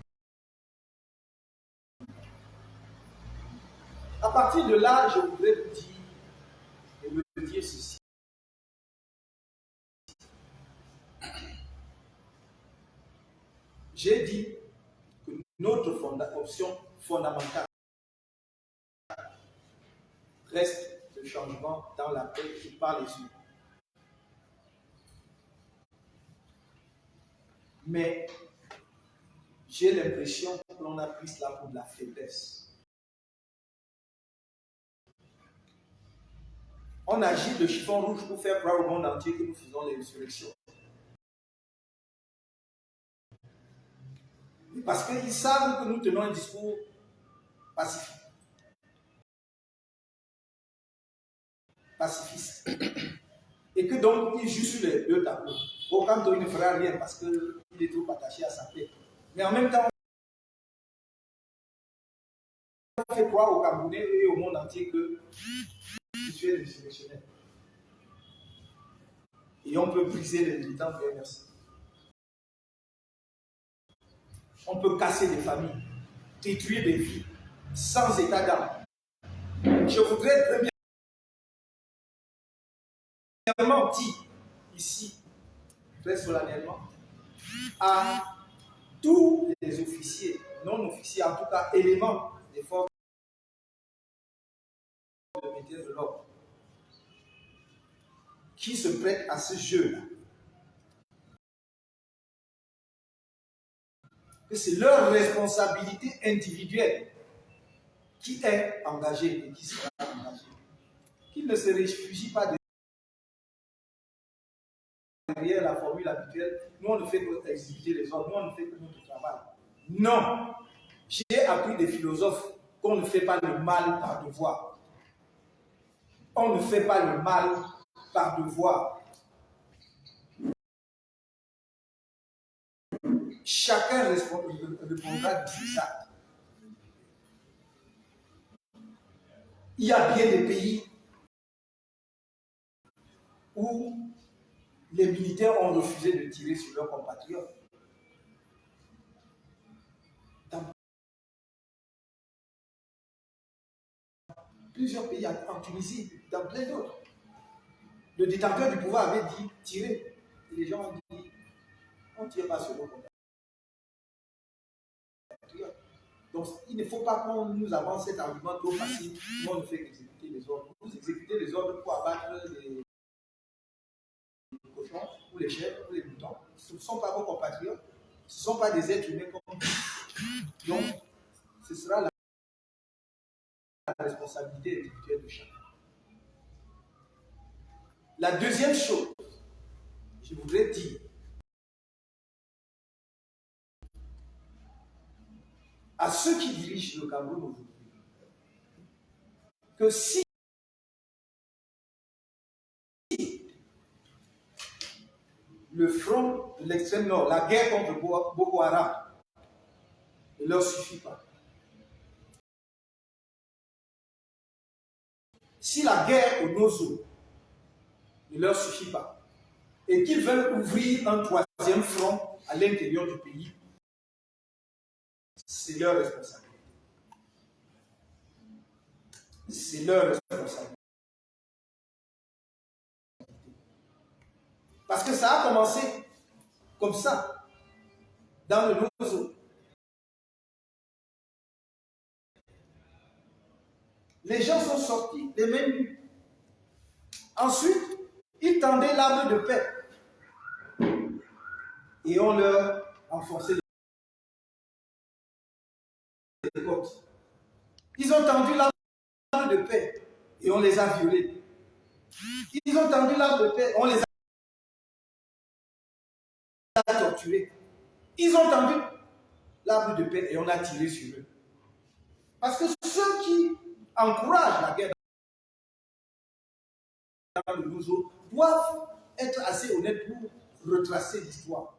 À partir de là, je voudrais vous dire et me dire ceci. J'ai dit que notre option fondamentale reste le changement dans la paix et par les yeux. Mais j'ai l'impression que l'on a pris cela pour de la faiblesse. On agit de chiffon rouge pour faire croire au monde entier que nous faisons les résurrections. Parce qu'ils savent que nous tenons un discours pacifiste. Et que donc ils jouent sur les deux tableaux. Bon, quand il ne fera rien parce qu'il est trop attaché à sa paix. Mais en même temps, on fait croire aux Camerounais et au monde entier que je suis un insurrectionnel. Et on peut briser les militants de MRC. On peut casser des familles, détruire des vies, sans état d'âme. Je voudrais premièrement dire ici, très solennellement, à tous les officiers, non-officiers, en tout cas éléments des forces de maintien de l'ordre, qui se prêtent à ce jeu-là, que c'est leur responsabilité individuelle qui est engagée et qui sera engagée. Qu'ils ne se réfugient pas derrière la formule habituelle, nous on ne fait que exécuter les ordres, nous on ne fait que notre travail. Non! J'ai appris des philosophes qu'on ne fait pas le mal par devoir. On ne fait pas le mal par devoir. Chacun répondra de ses actes. Il y a bien des pays où les militaires ont refusé de tirer sur leurs compatriotes. Dans plusieurs pays, en Tunisie, dans plein d'autres, le détenteur du pouvoir avait dit tirer. Et les gens ont dit on ne tire pas sur nos compatriotes. Donc il ne faut pas qu'on nous avance cet argument trop facile. Nous on ne fait qu'exécuter les ordres. Vous exécutez les ordres pour abattre les cochons, ou les chèvres, ou les moutons. Ce ne sont pas vos compatriotes. Ce ne sont pas des êtres humains comme vous. Donc, ce sera la responsabilité individuelle de chacun. La deuxième chose, je voudrais dire à ceux qui dirigent le Cameroun aujourd'hui que si le front de l'extrême nord, la guerre contre Boko Haram, ne leur suffit pas. si la guerre au Nozo ne leur suffit pas et qu'ils veulent ouvrir un troisième front à l'intérieur du pays, c'est leur responsabilité. C'est leur responsabilité. Parce que ça a commencé comme ça, dans le Nozo. Les gens sont sortis les mains nues. Ensuite, ils tendaient l'arme de paix. Et on leur enfonçait les côtes. Ils ont tendu l'arme de paix et on les a violés. Ils ont tendu l'arme de paix, on les a torturés. Ils ont tendu l'arme de paix et on a tiré sur eux. Parce que ceux qui encouragent la guerre dans le Nozo doivent être assez honnêtes pour retracer l'histoire.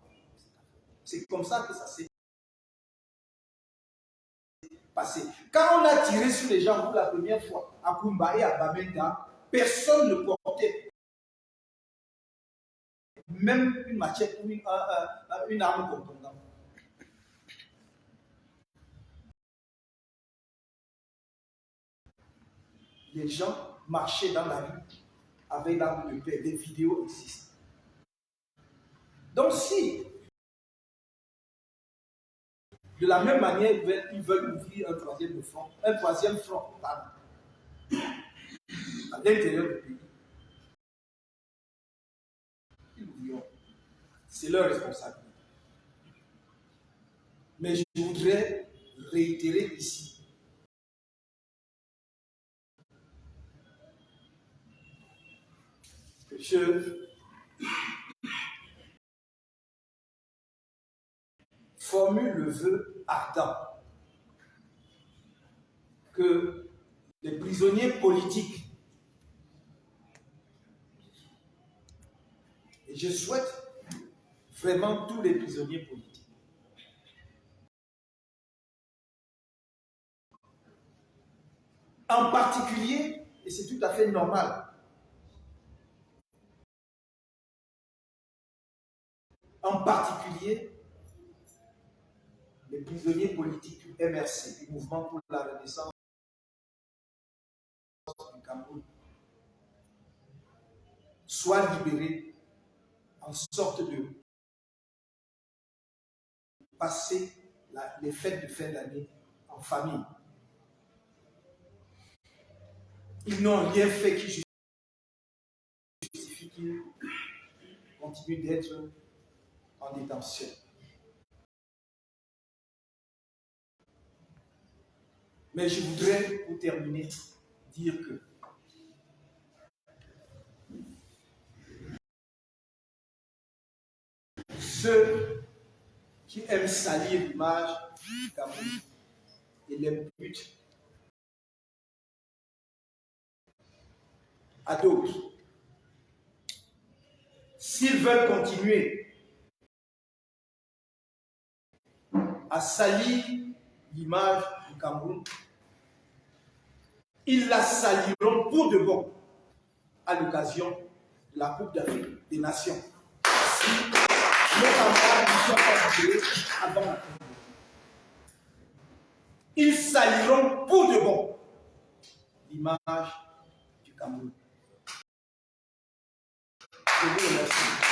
C'est comme ça que ça s'est passé. Quand on a tiré sur les gens pour la première fois à Kumba et à Bamenda, personne ne portait même une machette ou une arme contondante. Les gens marchaient dans la rue avec l'arme de paix. Des vidéos existent. Donc si, de la même manière, ils veulent ouvrir un troisième front, à l'intérieur du pays, ils l'oublieront. C'est leur responsabilité. Mais je voudrais réitérer ici que je formule le vœu ardent que les prisonniers politiques, et je souhaite vraiment tous les prisonniers politiques, en particulier, et c'est tout à fait normal, en particulier les prisonniers politiques du MRC, du Mouvement pour la Renaissance du Cameroun, soient libérés en sorte de passer les fêtes de fin d'année en famille. Ils n'ont rien fait qui justifie qu'ils continuent d'être en détention. Mais je voudrais, pour terminer, dire que ceux qui aiment salir l'image du Cameroun et l'imputent à d'autres, s'ils veulent continuer à salir l'image du Cameroun, ils la saliront pour de bon à l'occasion de la Coupe d'Afrique des Nations. Si nos camarades ne sont pas libérés avant la Coupe, ils saliront pour de bon l'image du Cameroun. Je vous remercie.